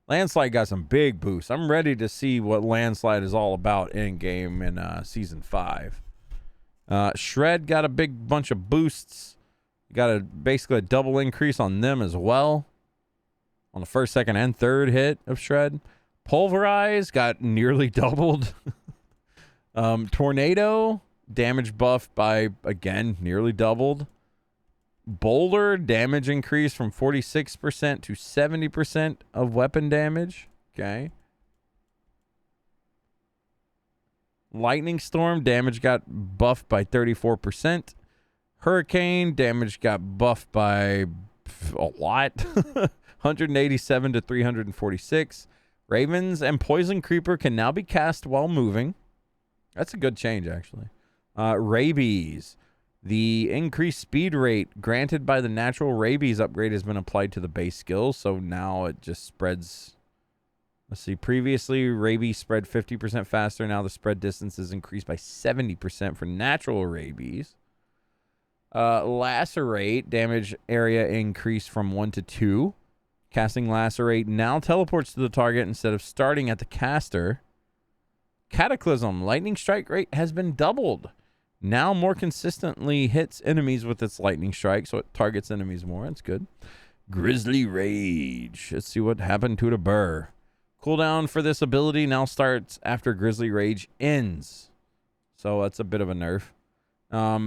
Landslide got some big boosts. I'm ready to see what Landslide is all about in game in Season 5. Shred got a big bunch of boosts. You got basically a double increase on them as well. On the first, second, and third hit of Shred. Pulverize got nearly doubled. Tornado, damage buff by, again, nearly doubled. Boulder, damage increase from 46% to 70% of weapon damage. Okay. Lightning Storm, damage got buffed by 34%. Hurricane, damage got buffed by a lot. 187 to 346. Ravens and Poison Creeper can now be cast while moving. That's a good change, actually. Rabies. The increased speed rate granted by the natural rabies upgrade has been applied to the base skill, so now it just spreads. Let's see. Previously, rabies spread 50% faster. Now the spread distance is increased by 70% for natural rabies. Lacerate. Damage area increased from 1 to 2. Casting Lacerate now teleports to the target instead of starting at the caster. Cataclysm. Lightning strike rate has been doubled. Now more consistently hits enemies with its lightning strike, so it targets enemies more. That's good. Grizzly Rage. Let's see what happened to the burr. Cooldown for this ability now starts after Grizzly Rage ends. So that's a bit of a nerf.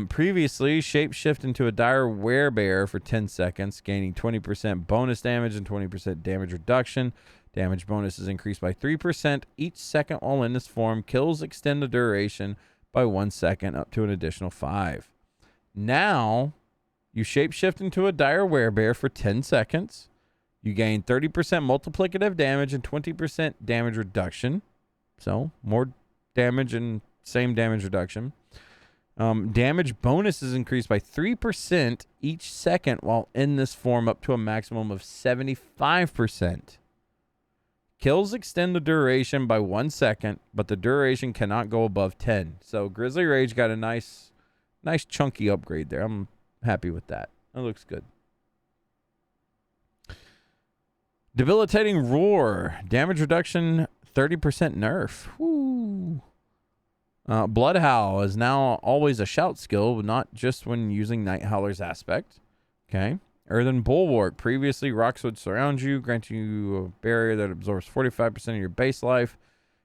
Previously, shapeshift into a dire werebear for 10 seconds, gaining 20% bonus damage and 20% damage reduction. Damage bonus is increased by 3% each second while in this form. Kills extend the duration by 1 second up to an additional 5. Now, you shapeshift into a dire werebear for 10 seconds. You gain 30% multiplicative damage and 20% damage reduction. So, more damage and same damage reduction. Damage bonus is increased by 3% each second while in this form up to a maximum of 75%. Kills extend the duration by 1 second, but the duration cannot go above 10. So Grizzly Rage got a nice chunky upgrade there. I'm happy with that. That looks good. Debilitating Roar. Damage reduction 30% nerf. Woo. Blood Howl is now always a shout skill, but not just when using Night Howler's aspect. Okay. Earthen Bulwark. Previously, rocks would surround you, granting you a barrier that absorbs 45% of your base life.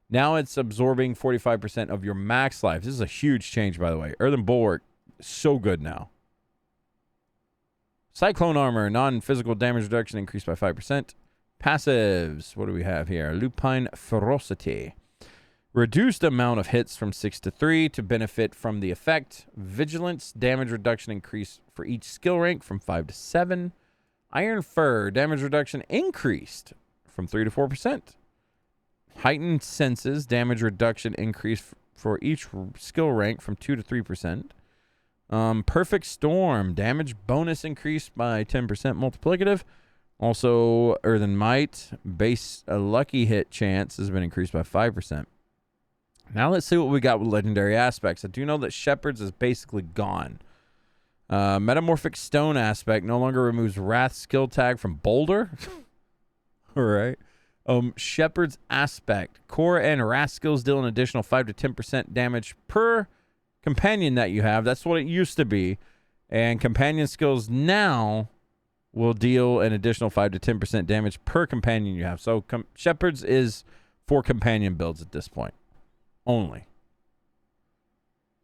Now it's absorbing 45% of your max life. This is a huge change, by the way. Earthen Bulwark, so good now. Cyclone Armor. Non-physical damage reduction increased by 5%. Passives. What do we have here? Lupine Ferocity. Reduced amount of hits from 6 to 3 to benefit from the effect. Vigilance. Damage reduction increased for each skill rank from 5 to 7. Iron Fur. Damage reduction increased from 3 to 4%. Heightened Senses. Damage reduction increased for each skill rank from 2 to 3%. Perfect Storm. Damage bonus increased by 10% multiplicative. Also, Earthen Might. Base lucky hit chance has been increased by 5%. Now let's see what we got with legendary aspects. I do know that Shepherd's is basically gone. Metamorphic Stone aspect no longer removes Wrath skill tag from Boulder. All right. Shepherd's aspect. Core and Wrath skills deal an additional 5 to 10% damage per companion that you have. That's what it used to be. And companion skills now will deal an additional 5 to 10% damage per companion you have. So Shepherd's is for companion builds at this point. Only.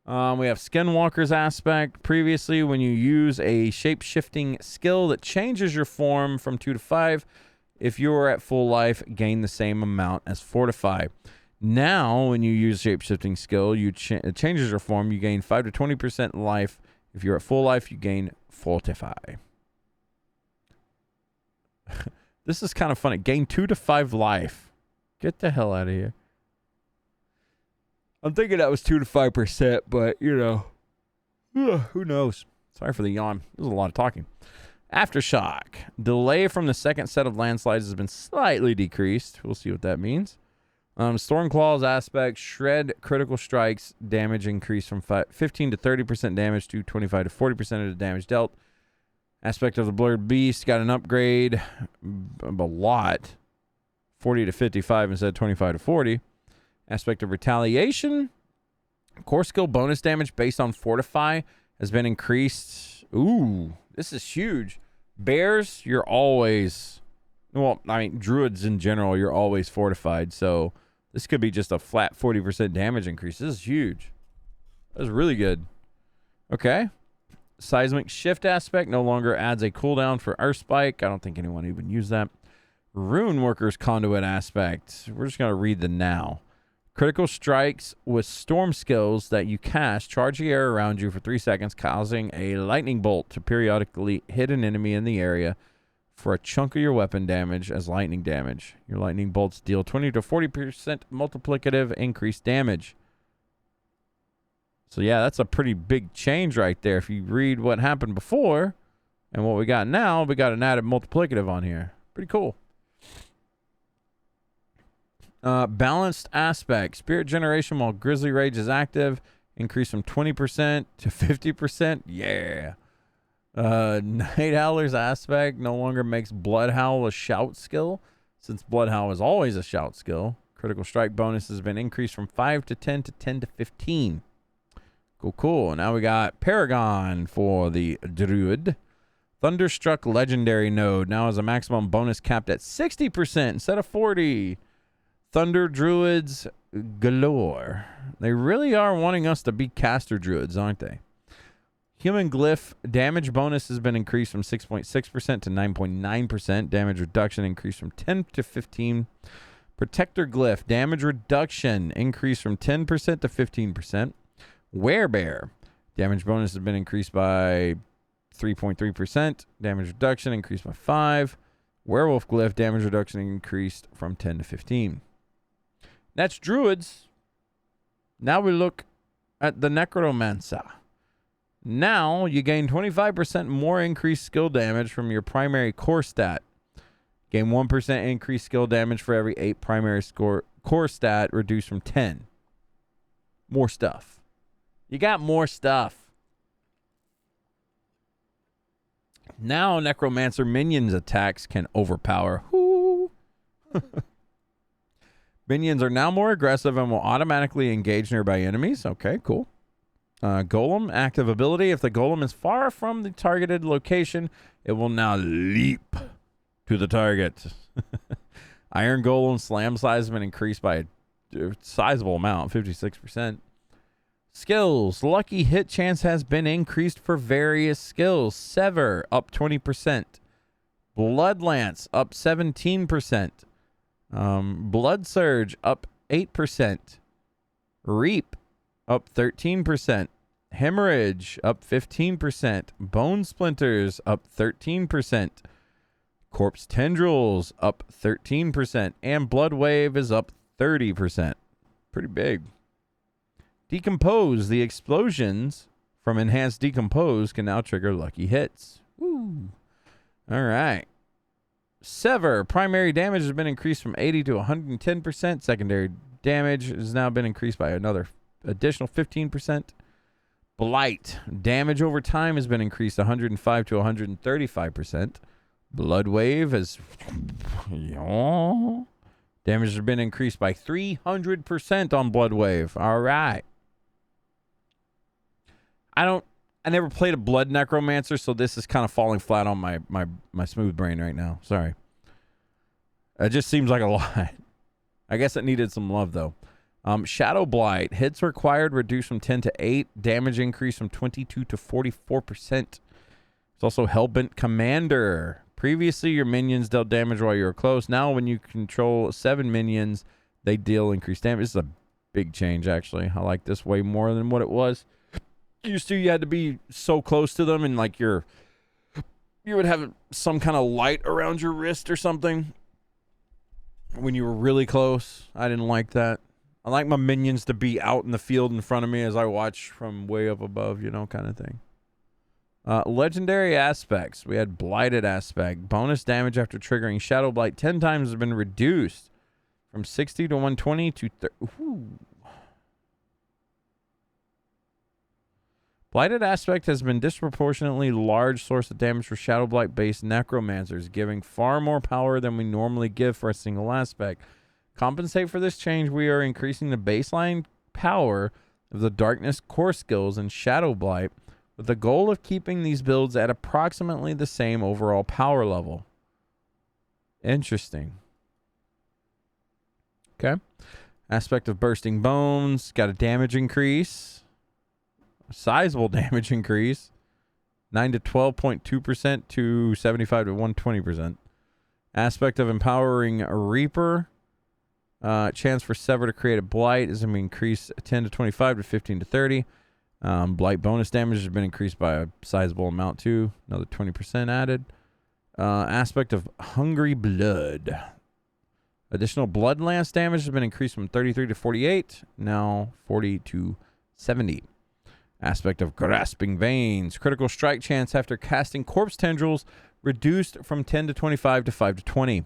We have Skinwalker's aspect. Previously, when you use a shape-shifting skill that changes your form from 2 to 5, if you are at full life, gain the same amount as Fortify. Now, when you use shape-shifting skill, it changes your form. You gain 5 to 20% life. If you're at full life, you gain Fortify. This is kind of funny. Gain 2 to 5 life. Get the hell out of here. I'm thinking that was 2 to 5%, but, you know, who knows? Sorry for the yawn. There's a lot of talking. Aftershock. Delay from the second set of landslides has been slightly decreased. We'll see what that means. Stormclaw's aspect. Shred critical strikes. Damage increased from 15 to 30% damage to 25 to 40% of the damage dealt. Aspect of the Blurred Beast got an upgrade. A lot. 40 to 55 instead of 25 to 40. Aspect of Retaliation. Core skill bonus damage based on Fortify has been increased. Ooh, This is huge. Bears, you're always, well, I mean, druids in general, you're always fortified. So this could be just a flat 40% damage increase. This is huge. That's really good. Okay. Seismic shift aspect no longer adds a cooldown for Earth Spike. I don't think anyone even used that. Rune Workers conduit aspect. We're just going to read the now. Critical strikes with storm skills that you cast charge the air around you for 3 seconds, causing a lightning bolt to periodically hit an enemy in the area for a chunk of your weapon damage as lightning damage. Your lightning bolts deal 20 to 40% multiplicative increased damage. So yeah, that's a pretty big change right there. If you read what happened before and what we got now, we got an added multiplicative on here. Pretty cool. Balanced aspect. Spirit generation while Grizzly Rage is active. Increase from 20% to 50%. Yeah. Night Howler's aspect no longer makes Blood Howl a shout skill, since Blood Howl is always a shout skill. Critical strike bonus has been increased from 5 to 10 to 10 to 15. Cool. Now we got Paragon for the Druid. Thunderstruck Legendary node now has a maximum bonus capped at 60% instead of 40%. Thunder Druids galore. They really are wanting us to be caster Druids, aren't they? Human Glyph damage bonus has been increased from 6.6% to 9.9%. Damage reduction increased from 10 to 15. Protector Glyph damage reduction increased from 10% to 15%. Werebear damage bonus has been increased by 3.3%. Damage reduction increased by 5. Werewolf Glyph damage reduction increased from 10 to 15. That's Druids. Now we look at the Necromancer. Now you gain 25% more increased skill damage from your primary core stat. Gain 1% increased skill damage for every 8 primary core stat, reduced from 10. More stuff. You got more stuff. Now Necromancer minions attacks can overpower. Minions are now more aggressive and will automatically engage nearby enemies. Okay, cool. Golem, active ability. If the golem is far from the targeted location, it will now leap to the target. Iron Golem slam size has been increased by a sizable amount, 56%. Skills. Lucky hit chance has been increased for various skills. Sever, up 20%. Blood Lance, up 17%. Blood Surge, up 8%. Reap, up 13%. Hemorrhage, up 15%. Bone Splinters, up 13%. Corpse Tendrils, up 13%. And Blood Wave is up 30%. Pretty big. Decompose. The explosions from Enhanced Decompose can now trigger lucky hits. Woo. All right. Sever. Primary damage has been increased from 80 to 110%. Secondary damage has now been increased by another additional 15%. Blight. Damage over time has been increased 105 to 135%. Blood Wave has... Damage has been increased by 300% on Blood Wave. All right. I never played a Blood Necromancer, so this is kind of falling flat on my smooth brain right now. Sorry. It just seems like a lot. I guess it needed some love, though. Shadow Blight. Hits required reduced from 10 to 8. Damage increased from 22 to 44%. It's also Hellbent Commander. Previously, your minions dealt damage while you were close. Now, when you control 7 minions, they deal increased damage. This is a big change, actually. I like this way more than what it was. Used to, you had to be so close to them, and like you would have some kind of light around your wrist or something when you were really close. I didn't like that. I like my minions to be out in the field in front of me as I watch from way up above, kind of thing. Legendary aspects. We had Blighted aspect. Bonus damage after triggering Shadow Blight 10 times has been reduced from 60 to 120 to 30. Blighted aspect has been disproportionately large source of damage for Shadow Blight based necromancers, giving far more power than we normally give for a single aspect. Compensate for this change, we are increasing the baseline power of the darkness core skills in Shadow Blight with the goal of keeping these builds at approximately the same overall power level. Interesting. Okay. Aspect of Bursting Bones. Got a damage increase. A sizable damage increase. 9 to 12.2% to 75 to 120%. Aspect of Empowering Reaper. Chance for Sever to create a Blight is going to be increased 10 to 25 to 15 to 30. Blight bonus damage has been increased by a sizable amount too. Another 20% added. Aspect of Hungry Blood. Additional Blood Lance damage has been increased from 33 to 48. Now 40 to 70. Aspect of Grasping Veins. Critical strike chance after casting Corpse Tendrils reduced from 10 to 25 to 5 to 20.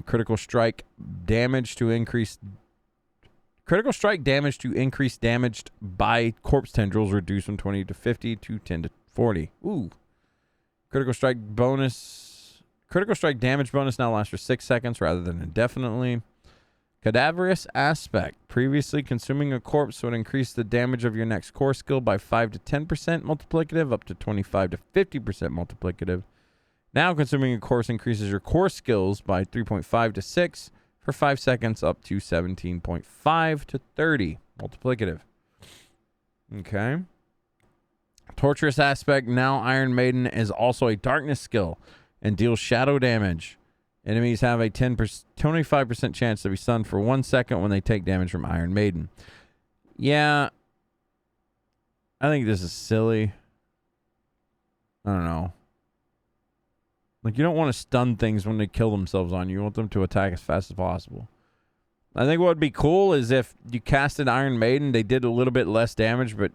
Critical strike damage to increase damaged by Corpse Tendrils reduced from 20 to 50 to 10 to 40. Ooh. Critical strike damage bonus now lasts for 6 seconds rather than indefinitely. Cadaverous Aspect. Previously consuming a corpse would increase the damage of your next core skill by 5 to 10% multiplicative up to 25 to 50% multiplicative. Now consuming a corpse increases your core skills by 3.5 to 6 for 5 seconds up to 17.5 to 30 multiplicative. Okay. Torturous Aspect. Now Iron Maiden is also a darkness skill and deals shadow damage. Enemies have a 25% chance to be stunned for 1 second when they take damage from Iron Maiden. Yeah. I think this is silly. I don't know. Like, you don't want to stun things when they kill themselves on you. You want them to attack as fast as possible. I think what would be cool is if you casted Iron Maiden, they did a little bit less damage, but,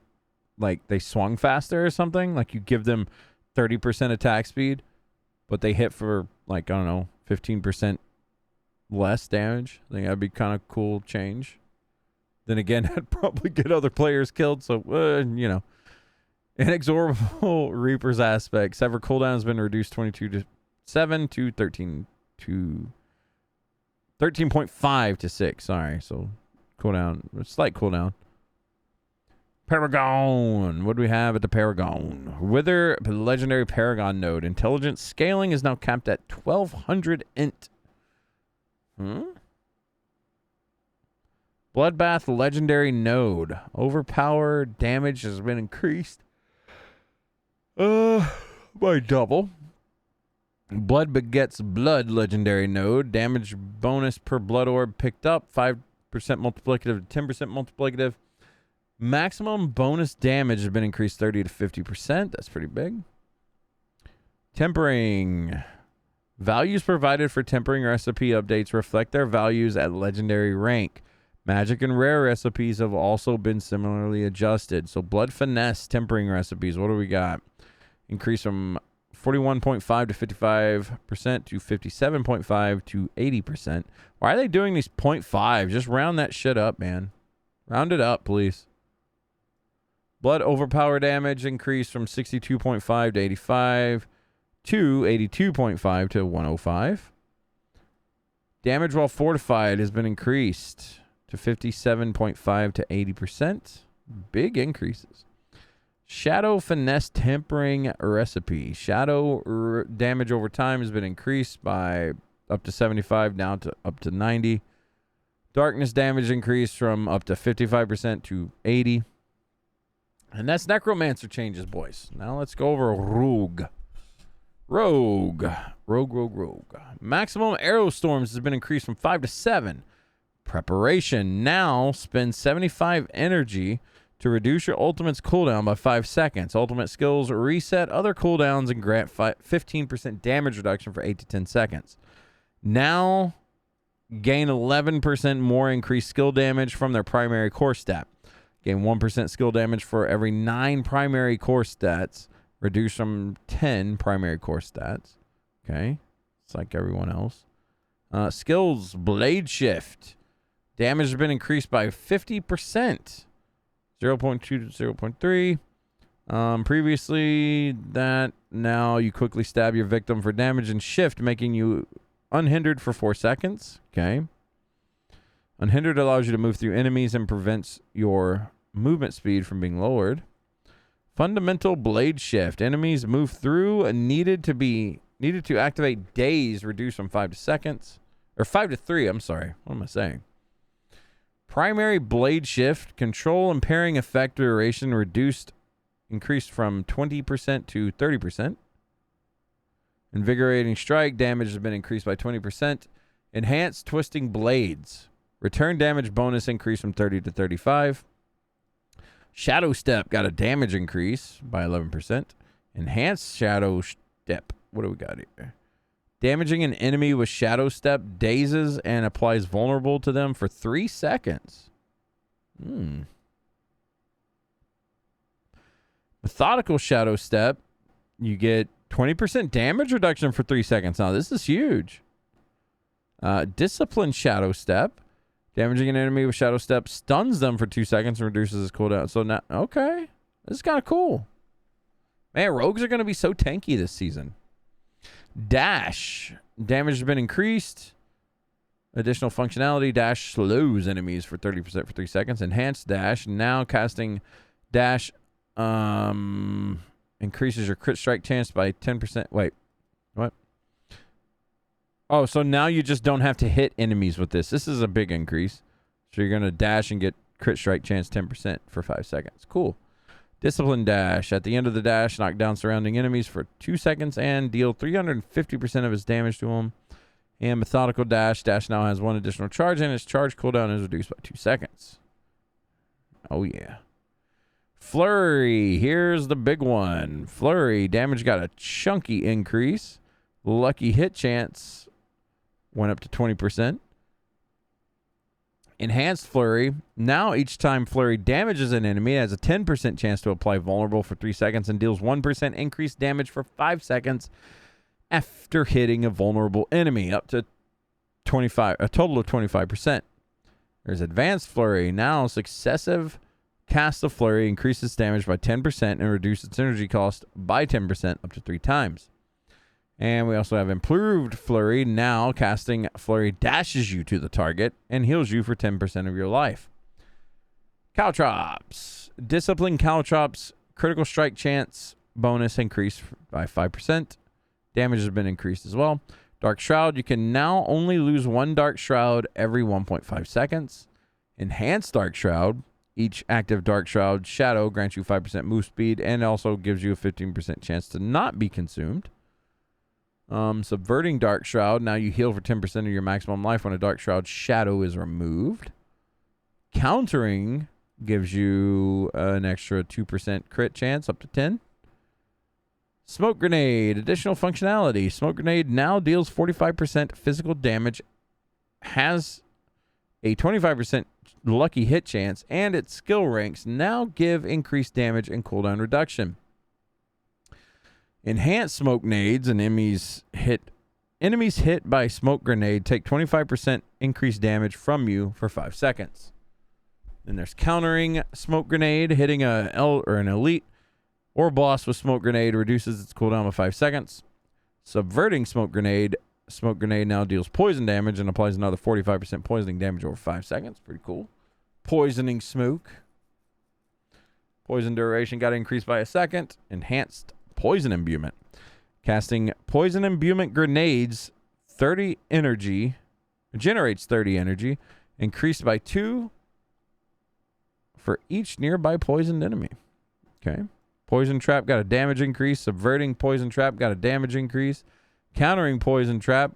like, they swung faster or something. Like, you give them 30% attack speed, but they hit for, like, I don't know, 15% less damage. I think that'd be kind of cool change. Then again, I'd probably get other players killed, so, you know. Inexorable Reaper's Aspect. Sever cooldown has been reduced 22 to 7 to 13 to 13.5 to 6. Sorry, so cooldown, slight cooldown. Paragon. What do we have at the Paragon? Wither Legendary Paragon node. Intelligence scaling is now capped at 1200 int. Bloodbath Legendary node. Overpower damage has been increased by double. Blood Begets Blood Legendary node. Damage bonus per blood orb picked up. 5% multiplicative to 10% multiplicative. Maximum bonus damage has been increased 30 to 50%. That's pretty big. Tempering. Values provided for tempering recipe updates reflect their values at legendary rank. Magic and rare recipes have also been similarly adjusted. So Blood Finesse tempering recipes. What do we got? Increase from 41.5 to 55% to 57.5 to 80%. Why are they doing these 0.5? Just round that shit up, man. Round it up, please. Blood overpower damage increased from 62.5 to 85 to 82.5 to 105. Damage while fortified has been increased to 57.5 to 80%. Big increases. Shadow Finesse Tempering Recipe. Shadow damage over time has been increased by up to 75 down to up to 90. Darkness damage increased from up to 55% to 80. And that's Necromancer changes, boys. Now let's go over Rogue. Rogue. Maximum Arrow Storms has been increased from 5 to 7. Preparation. Now spend 75 energy to reduce your ultimate's cooldown by 5 seconds. Ultimate skills reset other cooldowns and grant 15% damage reduction for 8 to 10 seconds. Now gain 11% more increased skill damage from their primary core stat. Gain 1% skill damage for every 9 primary core stats, reduced from 10 primary core stats. Okay. It's like everyone else. Skills, Blade Shift. Damage has been increased by 50%. 0.2 to 0.3. Previously, that now you quickly stab your victim for damage and shift, making you unhindered for 4 seconds. Okay. Unhindered allows you to move through enemies and prevents your movement speed from being lowered. Fundamental blade shift. Enemies move through and needed to activate daze reduced from 5 to seconds. Or 5 to 3, I'm sorry. What am I saying? Primary blade shift. Control impairing effect duration increased from 20% to 30%. Invigorating strike. Damage has been increased by 20%. Enhanced twisting blades. Return damage bonus increased from 30 to 35. Shadow Step got a damage increase by 11%. Enhanced Shadow Step. What do we got here? Damaging an enemy with Shadow Step dazes and applies vulnerable to them for 3 seconds. Methodical Shadow Step. You get 20% damage reduction for 3 seconds. Now, this is huge. Disciplined Shadow Step. Damaging an enemy with Shadow Step stuns them for 2 seconds and reduces his cooldown. So now, okay. This is kind of cool. Man, rogues are going to be so tanky this season. Dash. Damage has been increased. Additional functionality. Dash slows enemies for 30% for 3 seconds. Enhanced Dash. Now casting Dash increases your crit strike chance by 10%. Wait. What? Oh, so now you just don't have to hit enemies with this. This is a big increase. So you're going to dash and get crit strike chance 10% for 5 seconds. Cool. Discipline Dash. At the end of the dash, knock down surrounding enemies for 2 seconds and deal 350% of his damage to them. And Methodical Dash. Dash now has 1 additional charge, and its charge cooldown is reduced by 2 seconds. Oh, yeah. Flurry. Here's the big one. Flurry. Damage got a chunky increase. Lucky hit chance went up to 20%. Enhanced Flurry. Now each time Flurry damages an enemy, it has a 10% chance to apply vulnerable for 3 seconds and deals 1% increased damage for 5 seconds after hitting a vulnerable enemy, up to a total of 25%. There's Advanced Flurry. Now successive cast of Flurry increases damage by 10% and reduces its energy cost by 10% up to 3 times. And we also have Improved Flurry. Now casting Flurry dashes you to the target and heals you for 10% of your life. Caltrops. Discipline Caltrops. Critical strike chance bonus increased by 5%. Damage has been increased as well. Dark Shroud. You can now only lose 1 Dark Shroud every 1.5 seconds. Enhanced Dark Shroud. Each active Dark Shroud shadow grants you 5% move speed and also gives you a 15% chance to not be consumed. Subverting Dark Shroud. Now you heal for 10% of your maximum life when a Dark Shroud shadow is removed. Countering gives you an extra 2% crit chance up to 10. Smoke Grenade. Additional functionality. Smoke Grenade now deals 45% physical damage, has a 25% lucky hit chance, and its skill ranks now give increased damage and cooldown reduction. Enhanced Smoke Nades and enemies hit by Smoke Grenade take 25% increased damage from you for 5 seconds. Then there's Countering Smoke Grenade. Hitting an elite or boss with Smoke Grenade reduces its cooldown by 5 seconds. Subverting Smoke Grenade. Smoke Grenade now deals poison damage and applies another 45% poisoning damage over 5 seconds. Pretty cool. Poisoning Smoke. Poison duration got increased by 1 second. Enhanced Poison Imbuement. Casting Poison Imbuement grenades, 30 energy, generates 30 energy, increased by 2 for each nearby poisoned enemy. Okay. Poison Trap got a damage increase. Subverting Poison Trap got a damage increase. Countering Poison Trap,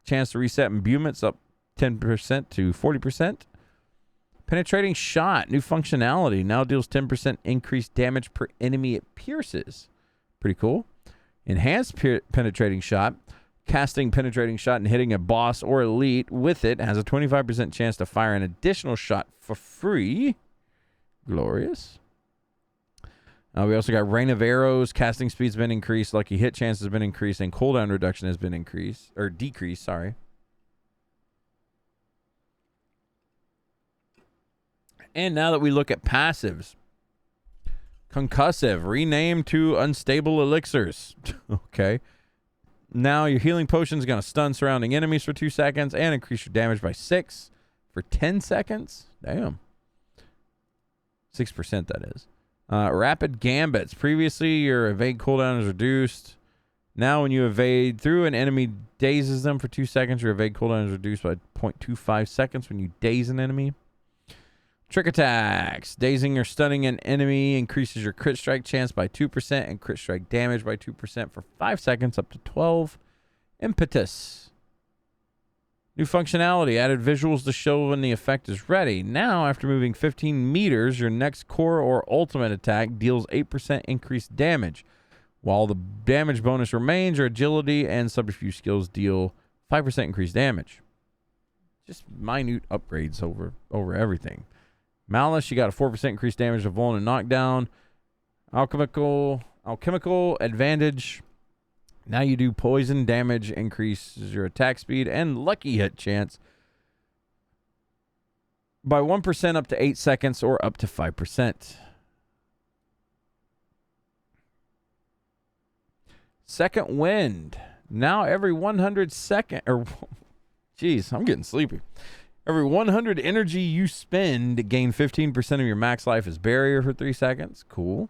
chance to reset imbuments up 10% to 40%. Penetrating Shot, new functionality, now deals 10% increased damage per enemy it pierces. Pretty cool. Enhanced Penetrating Shot. Casting Penetrating Shot and hitting a boss or elite with it has a 25% chance to fire an additional shot for free. Glorious. We also got Rain of Arrows. Casting speed's been increased. Lucky hit chance has been increased. And cooldown reduction has been increased. Or decreased, sorry. And now that we look at passives. Concussive. Renamed to Unstable Elixirs. Okay. Now your healing potion is going to stun surrounding enemies for 2 seconds and increase your damage by 6 for 10 seconds. Damn. 6% that is. Rapid Gambits. Previously, your evade cooldown is reduced. Now, when you evade through an enemy dazes them for 2 seconds, your evade cooldown is reduced by 0.25 seconds when you daze an enemy. Trick Attacks. Dazing or stunning an enemy increases your crit strike chance by 2% and crit strike damage by 2% for 5 seconds up to 12. Impetus. New functionality. Added visuals to show when the effect is ready. Now, after moving 15 meters, your next core or ultimate attack deals 8% increased damage. While the damage bonus remains, your agility and subterfuge skills deal 5% increased damage. Just minute upgrades over everything. Malice, you got a 4% increased damage to vuln and knockdown. Alchemical advantage. Now you do poison damage, increases your attack speed and lucky hit chance by 1% up to 8 seconds or up to 5%. Second Wind. Now every 100 second, or geez, I'm getting sleepy. Every 100 energy you spend, gain 15% of your max life as barrier for 3 seconds. Cool.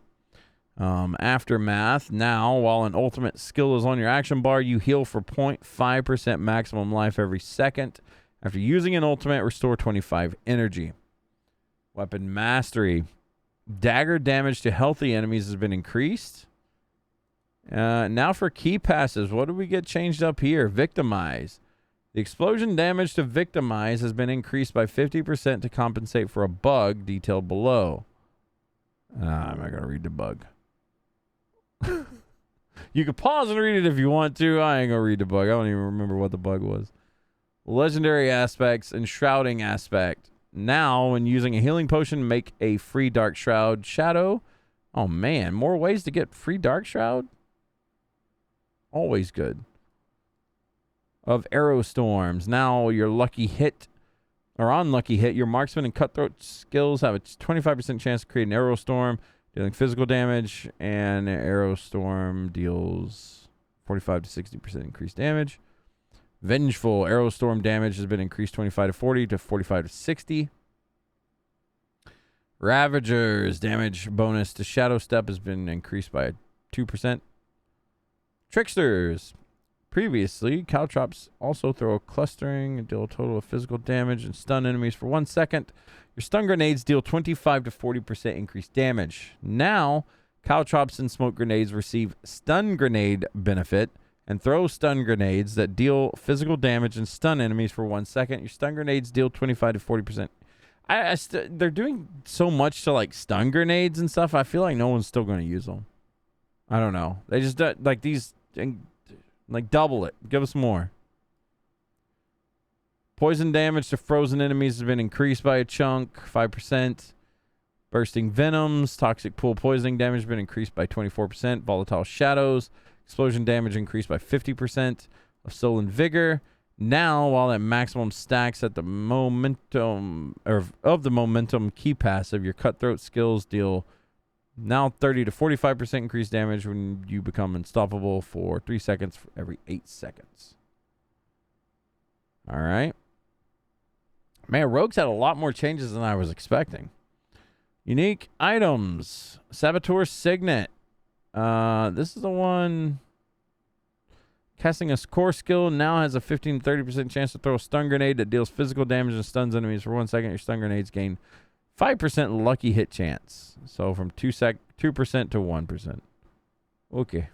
Aftermath. Now, while an ultimate skill is on your action bar, you heal for 0.5% maximum life every second. After using an ultimate, restore 25 energy. Weapon Mastery. Dagger damage to healthy enemies has been increased. Now for key passes. What do we get changed up here? Victimize. The explosion damage to Victimize has been increased by 50% to compensate for a bug detailed below. I'm not going to read the bug. You can pause and read it if you want to. I ain't going to read the bug. I don't even remember what the bug was. Legendary aspects and shrouding aspect. Now, when using a healing potion, make a free Dark Shroud shadow. Oh, man. More ways to get free Dark Shroud? Always good. Of Arrow Storms. Now, your lucky hit or unlucky hit, your marksman and cutthroat skills have a 25% chance to create an arrow storm, dealing physical damage, and arrow storm deals 45 to 60% increased damage. Vengeful. Arrow storm damage has been increased 25 to 40 to 45 to 60. Ravagers. Damage bonus to Shadow Step has been increased by 2%. Tricksters. Previously, Caltrops also throw a clustering and deal a total of physical damage and stun enemies for 1 second. Your stun grenades deal 25 to 40% increased damage. Now, Caltrops and smoke grenades receive stun grenade benefit and throw stun grenades that deal physical damage and stun enemies for 1 second. Your stun grenades deal 25 to 40%. They're doing so much to like stun grenades and stuff. I feel like no one's still going to use them. I don't know. They just like these. Like, double it. Give us more. Poison damage to frozen enemies has been increased by a chunk, 5%. Bursting Venoms. Toxic Pool poisoning damage has been increased by 24%. Volatile Shadows. Explosion damage increased by 50%. Of Stolen Vigor. Now, while at maximum stacks at the momentum, or of the momentum key passive, your cutthroat skills deal now 30 to 45% increased damage when you become unstoppable for 3 seconds for every 8 seconds. All right. Man, Rogues had a lot more changes than I was expecting. Unique items. Saboteur Signet. This is the one. Casting a core skill now has a 15 to 30% chance to throw a stun grenade that deals physical damage and stuns enemies for 1 second. Your stun grenades gain 5% lucky hit chance. So from 2% to 1%. Okay.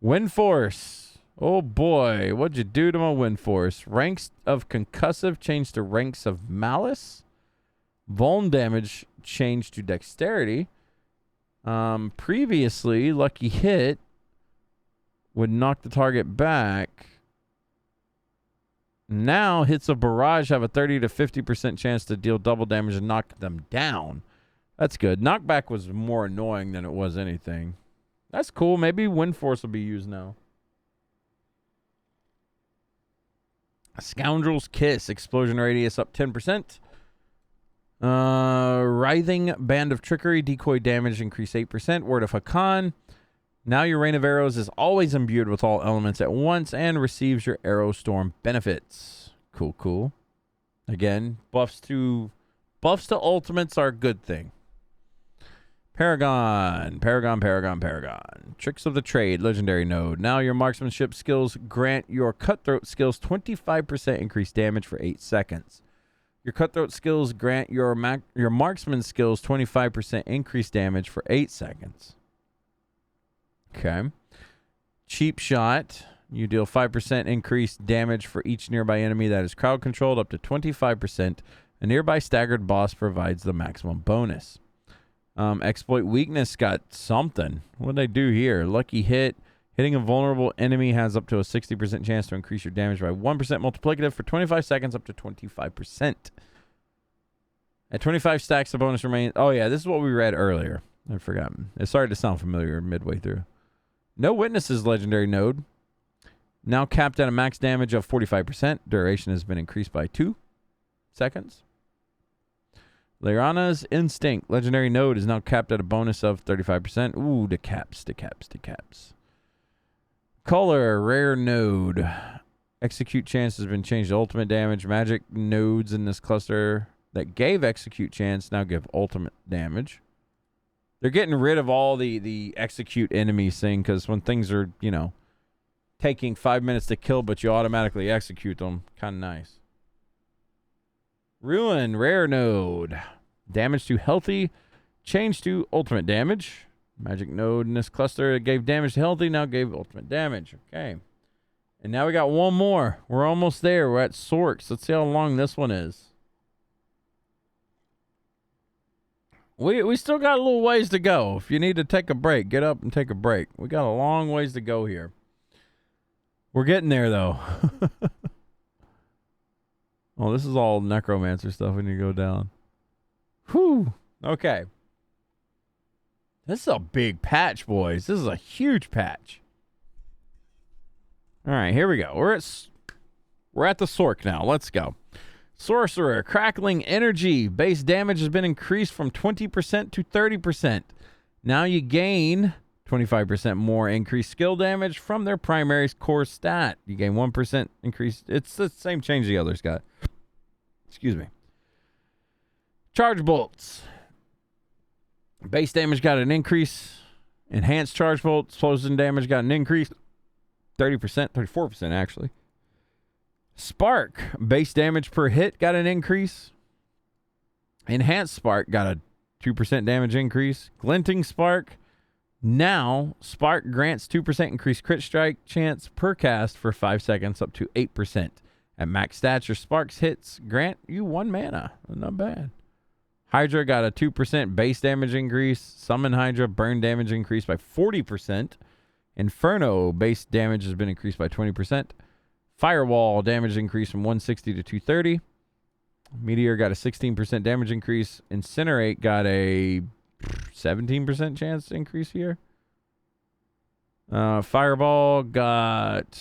Wind Force. Oh boy. What'd you do to my Wind Force? Ranks of concussive changed to ranks of malice. Vuln damage changed to dexterity. Previously, lucky hit would knock the target back. Now, hits of barrage have a 30 to 50% chance to deal double damage and knock them down. That's good. Knockback was more annoying than it was anything. That's cool. Maybe Wind Force will be used now. Scoundrel's Kiss. Explosion radius up 10%. Writhing Band of Trickery. Decoy damage increase 8%. Word of Hakan. Now your Rain of Arrows is always imbued with all elements at once and receives your Arrow Storm benefits. Cool, cool. Again, buffs to ultimates are a good thing. Paragon. Tricks of the Trade, legendary node. Now your marksmanship skills grant your cutthroat skills 25% increased damage for 8 seconds. Your cutthroat skills grant your marksman skills 25% increased damage for 8 seconds. Okay. Cheap Shot. You deal 5% increased damage for each nearby enemy that is crowd controlled up to 25%. A nearby staggered boss provides the maximum bonus. Exploit Weakness got something. What did they do here? Lucky Hit. Hitting a vulnerable enemy has up to a 60% chance to increase your damage by 1% multiplicative for 25 seconds up to 25%. At 25 stacks, the bonus remains... Oh, yeah, this is what we read earlier. I've forgotten. It started to sound familiar midway through. No Witnesses legendary node. Now capped at a max damage of 45%. Duration has been increased by 2 seconds. Lyrana's Instinct legendary node is now capped at a bonus of 35%. Ooh, the caps. Color rare node. Execute chance has been changed to ultimate damage. Magic nodes in this cluster that gave execute chance now give ultimate damage. They're getting rid of all the execute enemies thing, because when things are, you know, taking 5 minutes to kill, but you automatically execute them, kind of nice. Ruin rare node. Damage to healthy changed to ultimate damage. Magic node in this cluster that gave damage to healthy now gave ultimate damage. Okay. And now we got one more. We're almost there. We're at Sorks. Let's see how long this one is. We still got a little ways to go. If you need to take a break, get up and take a break. We got a long ways to go here. We're getting there, though. Oh, this is all Necromancer stuff when you go down. Whew. Okay. This is a big patch, boys. This is a huge patch. All right, here we go. We're at the Sork now. Let's go. Sorcerer, Crackling Energy. Base damage has been increased from 20% to 30%. Now you gain 25% more increased skill damage from their primary core stat. You gain 1% increase. It's the same change the others got. Excuse me. Charge Bolts. Base damage got an increase. Enhanced Charge Bolts. Explosion damage got an increase. 30%, 34% actually. Spark. Base damage per hit got an increase. Enhanced Spark got a 2% damage increase. Glinting Spark. Now, Spark grants 2% increased crit strike chance per cast for 5 seconds up to 8%. At max stature, Spark's hits grant you 1 mana. Not bad. Hydra got a 2% base damage increase. Summon Hydra, burn damage increased by 40%. Inferno, base damage has been increased by 20%. Firewall, damage increased from 160 to 230. Meteor got a 16% damage increase. Incinerate got a 17% chance increase here. Fireball got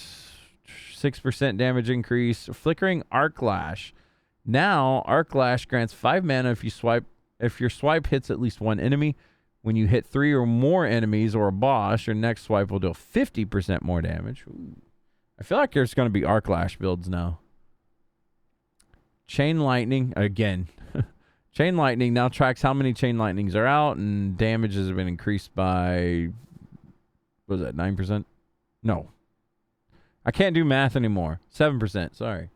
6% damage increase. Flickering Arc Lash. Now, Arc Lash grants 5 mana if your swipe hits at least one enemy. When you hit 3 or more enemies or a boss, your next swipe will deal 50% more damage. Ooh. I feel like there's going to be Arc Lash builds now. Chain Lightning, again. Chain Lightning now tracks how many Chain Lightnings are out, and damage has been increased by, what was that, 9%? No. I can't do math anymore. 7%, sorry.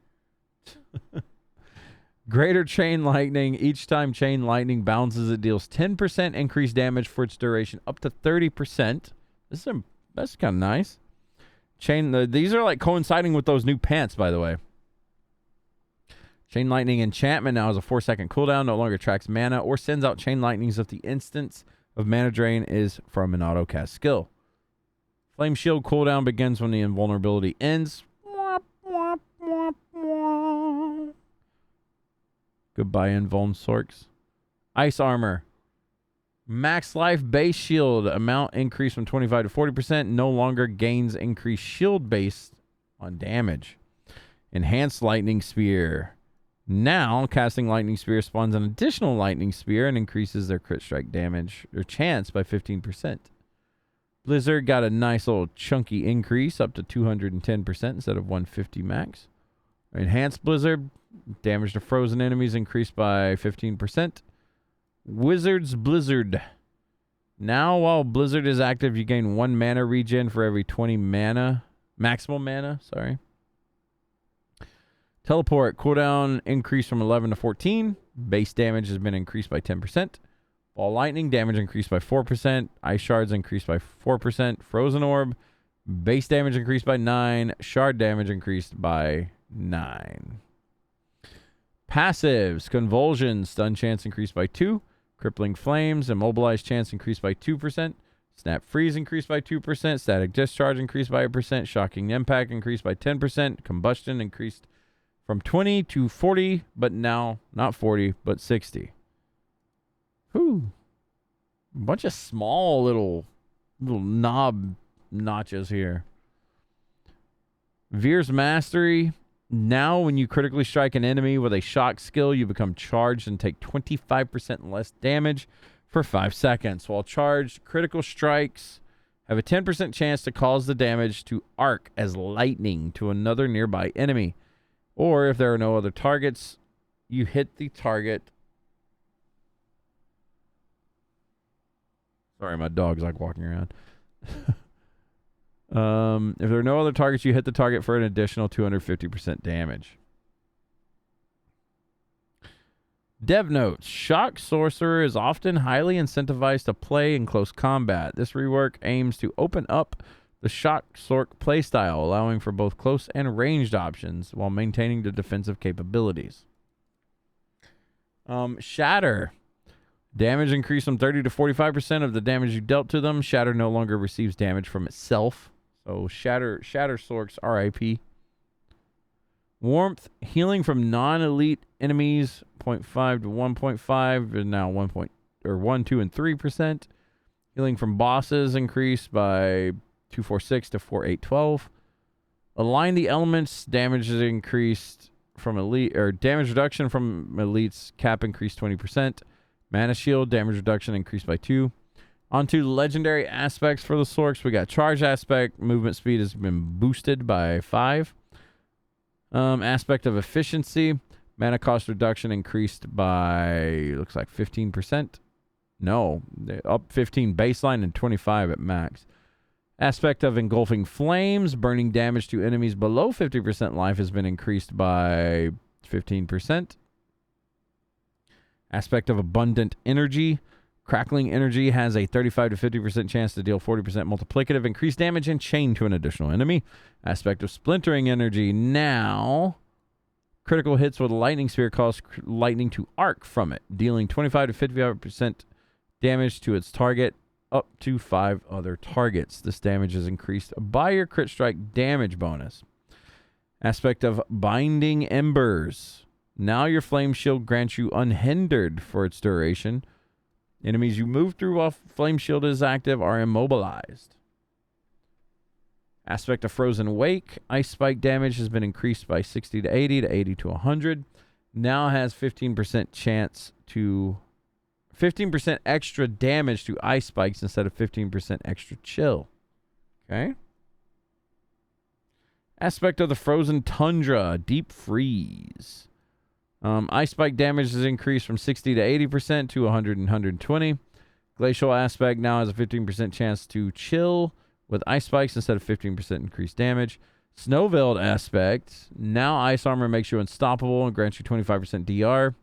Greater Chain Lightning. Each time Chain Lightning bounces, it deals 10% increased damage for its duration, up to 30%. That's kind of nice. These are like coinciding with those new pants, by the way. Chain Lightning enchantment now has a 4-second cooldown, no longer tracks mana, or sends out Chain Lightnings if the instance of mana drain is from an auto-cast skill. Flame Shield cooldown begins when the invulnerability ends. Goodbye, Invuln Sorks. Ice Armor. Max life base shield amount increased from 25 to 40%. No longer gains increased shield based on damage. Enhanced Lightning Spear. Now, casting Lightning Spear spawns an additional Lightning Spear and increases their crit strike damage or chance by 15%. Blizzard got a nice little chunky increase up to 210% instead of 150 max. Enhanced Blizzard. Damage to frozen enemies increased by 15%. Wizard's Blizzard. Now, while Blizzard is active, you gain 1 mana regen for every 20 mana. Maximum mana, sorry. Teleport, cooldown increased from 11 to 14. Base damage has been increased by 10%. Ball lightning, damage increased by 4%. Ice shards increased by 4%. Frozen orb, base damage increased by 9. Shard damage increased by 9. Passives, convulsion, stun chance increased by 2. Crippling flames, immobilize chance increased by 2%. Snap freeze increased by 2%. Static discharge increased by 1%. Shocking impact increased by 10%. Combustion increased from 20 to 40, but now not 40, but 60. Whew. A bunch of small little knob notches here. Veer's Mastery. Now, when you critically strike an enemy with a shock skill, you become charged and take 25% less damage for 5 seconds. While charged, critical strikes have a 10% chance to cause the damage to arc as lightning to another nearby enemy. Or if there are no other targets, you hit the target. Sorry, my dog's like walking around. If there are no other targets, you hit the target for an additional 250% damage. Dev notes. Shock Sorcerer is often highly incentivized to play in close combat. This rework aims to open up the Shock Sorc playstyle, allowing for both close and ranged options while maintaining the defensive capabilities. Shatter. Damage increased from 30 to 45% of the damage you dealt to them. Shatter no longer receives damage from itself. So Shatter Sorcs RIP. Warmth, healing from non-elite enemies, 0.5 to 1.5, and now 1, 2, and 3%. Healing from bosses increased by 246 to 4812. Align the elements, damage is increased from elite, or damage reduction from elites cap increased 20%. Mana shield, damage reduction increased by 2. Onto legendary aspects for the Sorcs. We got charge aspect, movement speed has been boosted by 5. Aspect of efficiency, mana cost reduction increased by, looks like 15%. No, up 15 baseline and 25 at max. Aspect of engulfing flames, burning damage to enemies below 50% life has been increased by 15%. Aspect of abundant energy. Crackling energy has a 35 to 50% chance to deal 40% multiplicative increased damage and chain to an additional enemy. Aspect of splintering energy. Now, critical hits with a lightning spear cause lightning to arc from it, dealing 25 to 55% damage to its target up to 5 other targets. This damage is increased by your crit strike damage bonus. Aspect of binding embers. Now your flame shield grants you unhindered for its duration. Enemies you move through while flame shield is active are immobilized. Aspect of frozen wake. Ice spike damage has been increased by 60 to 80 to 80 to 100. Now has 15% chance to 15% extra damage to ice spikes instead of 15% extra chill. Okay. Aspect of the frozen tundra. Deep freeze. Ice spike damage is increased from 60 to 80% to 100 and 120. Glacial aspect now has a 15% chance to chill with ice spikes instead of 15% increased damage. Snowveiled aspect. Now ice armor makes you unstoppable and grants you 25% DR.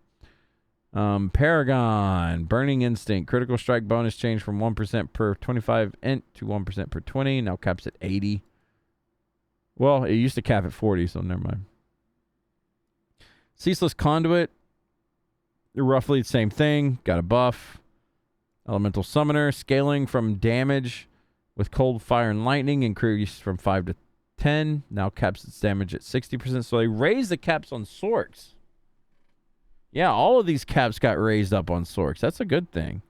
Paragon. Burning instinct. Critical strike bonus change from 1% per 25 int to 1% per 20. Now caps at 80. Well, it used to cap at 40, so never mind. Ceaseless Conduit, roughly the same thing. Got a buff. Elemental Summoner, scaling from damage with cold, fire, and lightning increased from 5 to 10. Now caps its damage at 60%. So they raised the caps on Sorcs. Yeah, all of these caps got raised up on Sorcs. That's a good thing.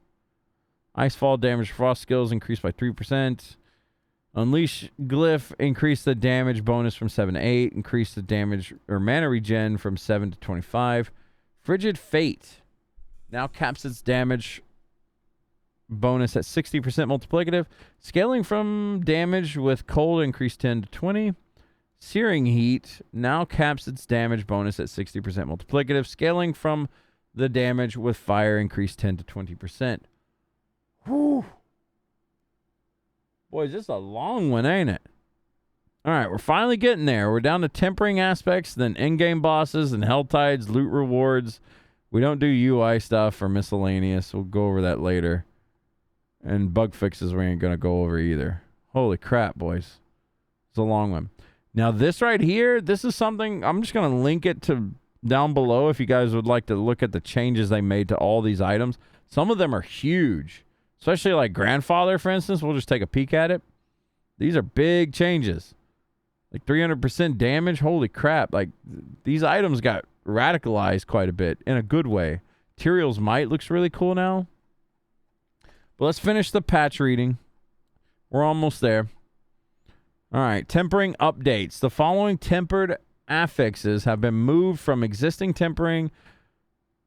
Icefall damage frost skills increased by 3%. Unleash Glyph, increase the damage bonus from 7 to 8. Increase the damage or mana regen from 7 to 25. Frigid Fate now caps its damage bonus at 60% multiplicative. Scaling from damage with cold increased 10 to 20. Searing Heat now caps its damage bonus at 60% multiplicative. Scaling from the damage with fire increased 10 to 20%. Whew. Boy, is this a long one, ain't it? All right, we're finally getting there. We're down to tempering aspects, then in-game bosses and Helltides, loot rewards. We don't do UI stuff or miscellaneous. We'll go over that later. And bug fixes we ain't going to go over either. Holy crap, boys. It's a long one. Now, this right here, this is something, I'm just going to link it to down below if you guys would like to look at the changes they made to all these items. Some of them are huge, especially like Grandfather, for instance. We'll just take a peek at it. These are big changes. Like 300% damage. Holy crap. Like, these items got radicalized quite a bit in a good way. Tyrael's Might looks really cool now. But let's finish the patch reading. We're almost there. All right, tempering updates. The following tempered affixes have been moved from existing tempering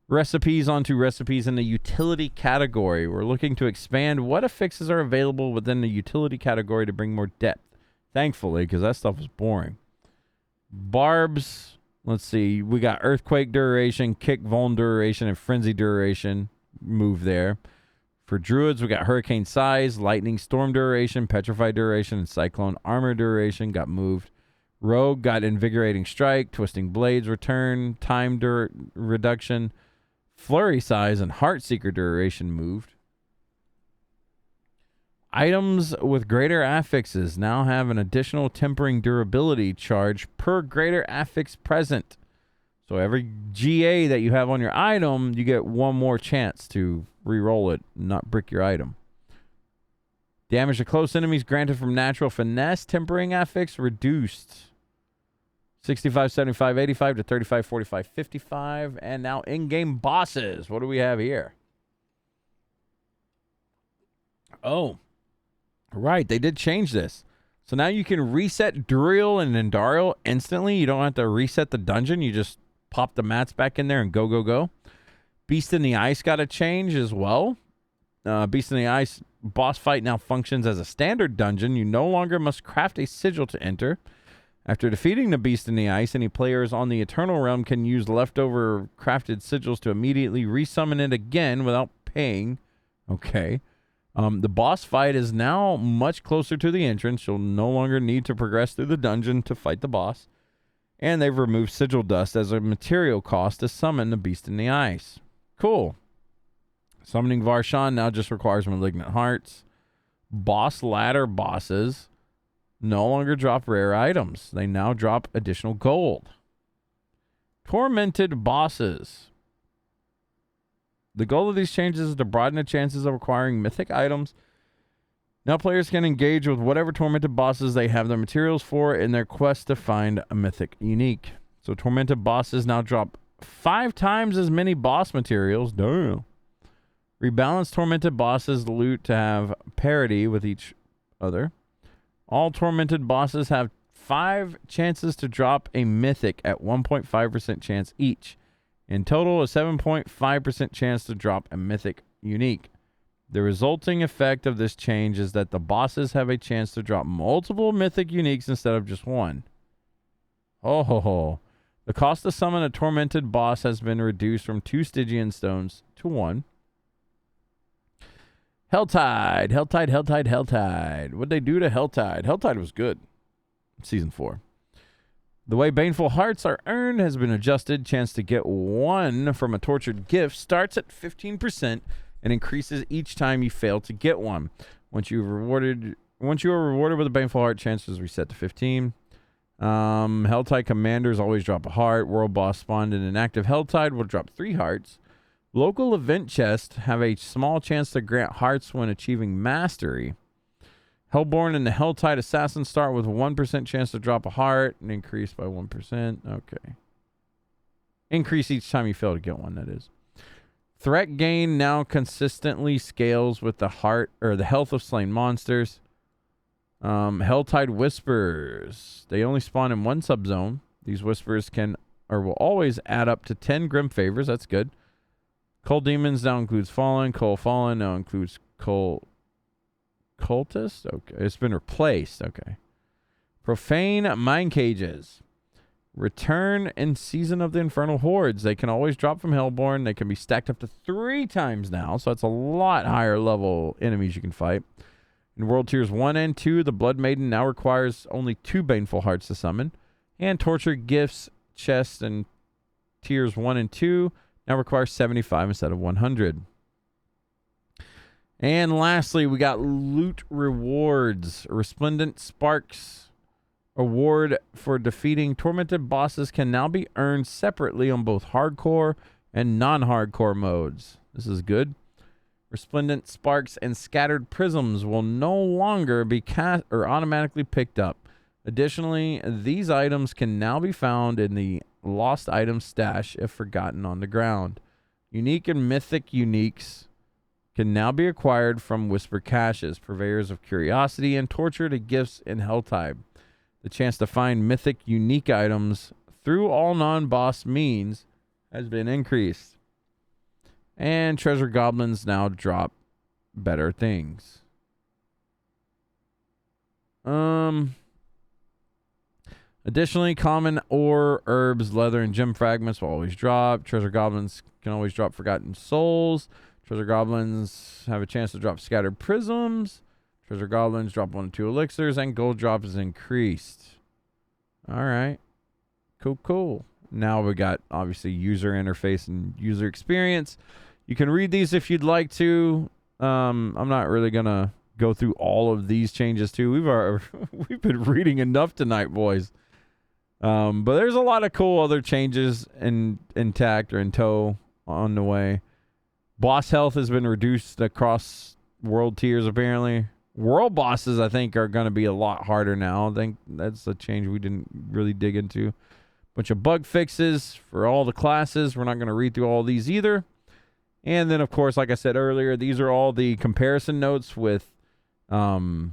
recipes onto recipes in the utility category. We're looking to expand what affixes are available within the utility category to bring more depth. Thankfully, because that stuff was boring. Barbs, let's see. We got Earthquake duration, Kick Vuln duration, and Frenzy duration moved there. For Druids, we got Hurricane Size, Lightning Storm duration, Petrify duration, and Cyclone Armor duration got moved. Rogue got Invigorating Strike, Twisting Blades return, Time reduction, Flurry Size, and Heartseeker duration moved. Items with greater affixes now have an additional tempering durability charge per greater affix present. So every GA that you have on your item, you get one more chance to re-roll it and not brick your item. Damage to close enemies granted from natural finesse tempering affix reduced. 65, 75, 85 to 35, 45, 55. And now in-game bosses. What do we have here? Oh, right. They did change this. So now you can reset Duriel and Endariel instantly. You don't have to reset the dungeon. You just pop the mats back in there and go, go, go. Beast in the Ice got a change as well. Beast in the Ice boss fight now functions as a standard dungeon. You no longer must craft a sigil to enter. After defeating the Beast in the Ice, any players on the Eternal Realm can use leftover crafted sigils to immediately resummon it again without paying. Okay. The boss fight is now much closer to the entrance. You'll no longer need to progress through the dungeon to fight the boss. And they've removed sigil dust as a material cost to summon the Beast in the Ice. Cool. Summoning Varshan now just requires Malignant Hearts. Boss ladder bosses no longer drop rare items. They now drop additional gold. Tormented bosses. The goal of these changes is to broaden the chances of acquiring mythic items. Now players can engage with whatever tormented bosses they have their materials for in their quest to find a mythic unique. So tormented bosses now drop 5 times as many boss materials. Damn. Rebalance tormented bosses loot to have parity with each other. All tormented bosses have 5 chances to drop a mythic at 1.5% chance each. In total, a 7.5% chance to drop a mythic unique. The resulting effect of this change is that the bosses have a chance to drop multiple mythic uniques instead of just one. Oh ho ho. The cost to summon a tormented boss has been reduced from 2 Stygian stones to 1. Helltide. What'd they do to Helltide? Helltide was good. Season 4. The way Baneful Hearts are earned has been adjusted. Chance to get 1 from a tortured gift starts at 15% and increases each time you fail to get one. Once you are rewarded with a Baneful Heart, chances reset to 15. Helltide commanders always drop a heart. World boss spawned in an active Helltide will drop 3 hearts. Local event chests have a small chance to grant hearts when achieving mastery. Hellborn and the Helltide Assassin start with 1% chance to drop a heart and increase by 1%. Okay. Increase each time you fail to get one, that is. Threat gain now consistently scales with the heart or the health of slain monsters. Helltide Whispers. They only spawn in 1 subzone. These Whispers can or will always add up to 10 Grim Favors. That's good. Cold Demons now includes Fallen. Cold Fallen now includes Cold Cultist? Okay. It's been replaced. Okay. Profane Mind Cages. Return in Season of the Infernal Hordes. They can always drop from Hellborn. They can be stacked up to 3 times now. So that's a lot higher level enemies you can fight. In World Tiers 1 and 2, the Blood Maiden now requires only 2 Baneful Hearts to summon. And Torture Gifts, Chests, and Tiers 1 and 2 now require 75 instead of 100. And lastly, we got Loot Rewards. Resplendent Sparks award for defeating tormented bosses can now be earned separately on both hardcore and non-hardcore modes. This is good. Resplendent Sparks and Scattered Prisms will no longer be cast or automatically picked up. Additionally, these items can now be found in the Lost Item Stash if forgotten on the ground. Unique and Mythic Uniques can now be acquired from Whisper Caches, Purveyors of Curiosity, and Torture to Gifts in Helltide. The chance to find Mythic Unique items through all non-boss means has been increased. And Treasure Goblins now drop better things. Additionally, common ore, herbs, leather, and gem fragments will always drop. Treasure Goblins can always drop Forgotten Souls. Treasure Goblins have a chance to drop Scattered Prisms. Treasure Goblins drop 1 or 2 elixirs, and gold drop is increased. All right. Cool. Now we got, obviously, user interface and user experience. You can read these if you'd like to. I'm not really going to go through all of these changes, too. We've been reading enough tonight, boys. But there's a lot of cool other changes intact or in tow on the way. Boss health has been reduced across world tiers, apparently. World bosses, I think, are going to be a lot harder now. I think that's a change we didn't really dig into. Bunch of bug fixes for all the classes. We're not going to read through all these either. And then, of course, like I said earlier, these are all the comparison notes with the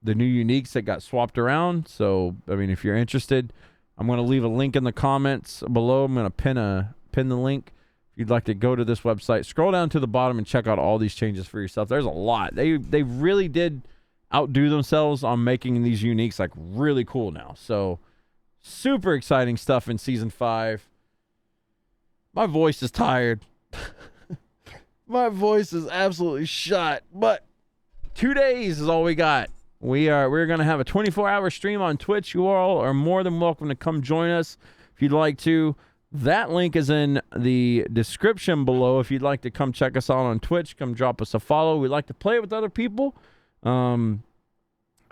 new uniques that got swapped around. So, I mean, if you're interested, I'm going to leave a link in the comments below. I'm going to pin the link. If you'd like to go to this website, scroll down to the bottom and check out all these changes for yourself. There's a lot. They really did outdo themselves on making these uniques like really cool now. So, super exciting stuff in Season 5. My voice is tired. My voice is absolutely shot. But 2 days is all we got. We're going to have a 24-hour stream on Twitch. You all are more than welcome to come join us if you'd like to. That link is in the description below. If you'd like to come check us out on Twitch, come drop us a follow. We like to play with other people. I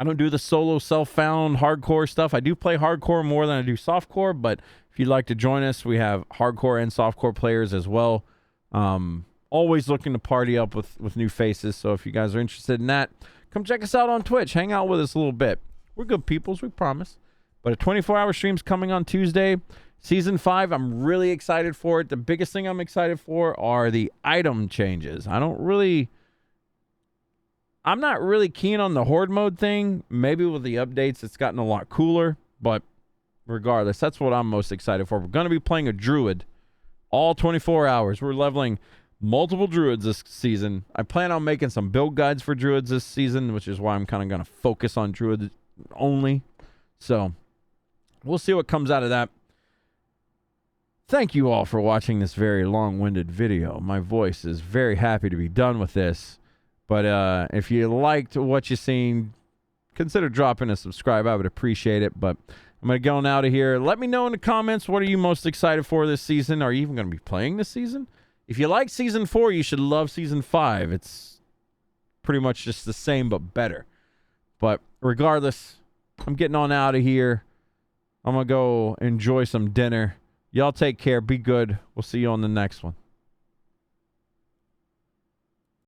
don't do the solo self-found hardcore stuff. I do play hardcore more than I do softcore, but if you'd like to join us, we have hardcore and softcore players as well. Always looking to party up with new faces, so if you guys are interested in that, come check us out on Twitch. Hang out with us a little bit. We're good peoples, we promise. But a 24-hour stream's coming on Tuesday. Season 5, I'm really excited for it. The biggest thing I'm excited for are the item changes. I'm not really keen on the horde mode thing. Maybe with the updates, it's gotten a lot cooler. But regardless, that's what I'm most excited for. We're going to be playing a Druid all 24 hours. We're leveling multiple Druids this season. I plan on making some build guides for Druids this season, which is why I'm kind of going to focus on Druid only. So, we'll see what comes out of that. Thank you all for watching this very long-winded video. My voice is very happy to be done with this. But if you liked what you've seen, consider dropping a subscribe. I would appreciate it. But I'm going to go on out of here. Let me know in the comments, what are you most excited for this season? Are you even going to be playing this season? If you like Season 4, you should love Season 5. It's pretty much just the same, but better. But regardless, I'm getting on out of here. I'm going to go enjoy some dinner. Y'all take care. Be good. We'll see you on the next one.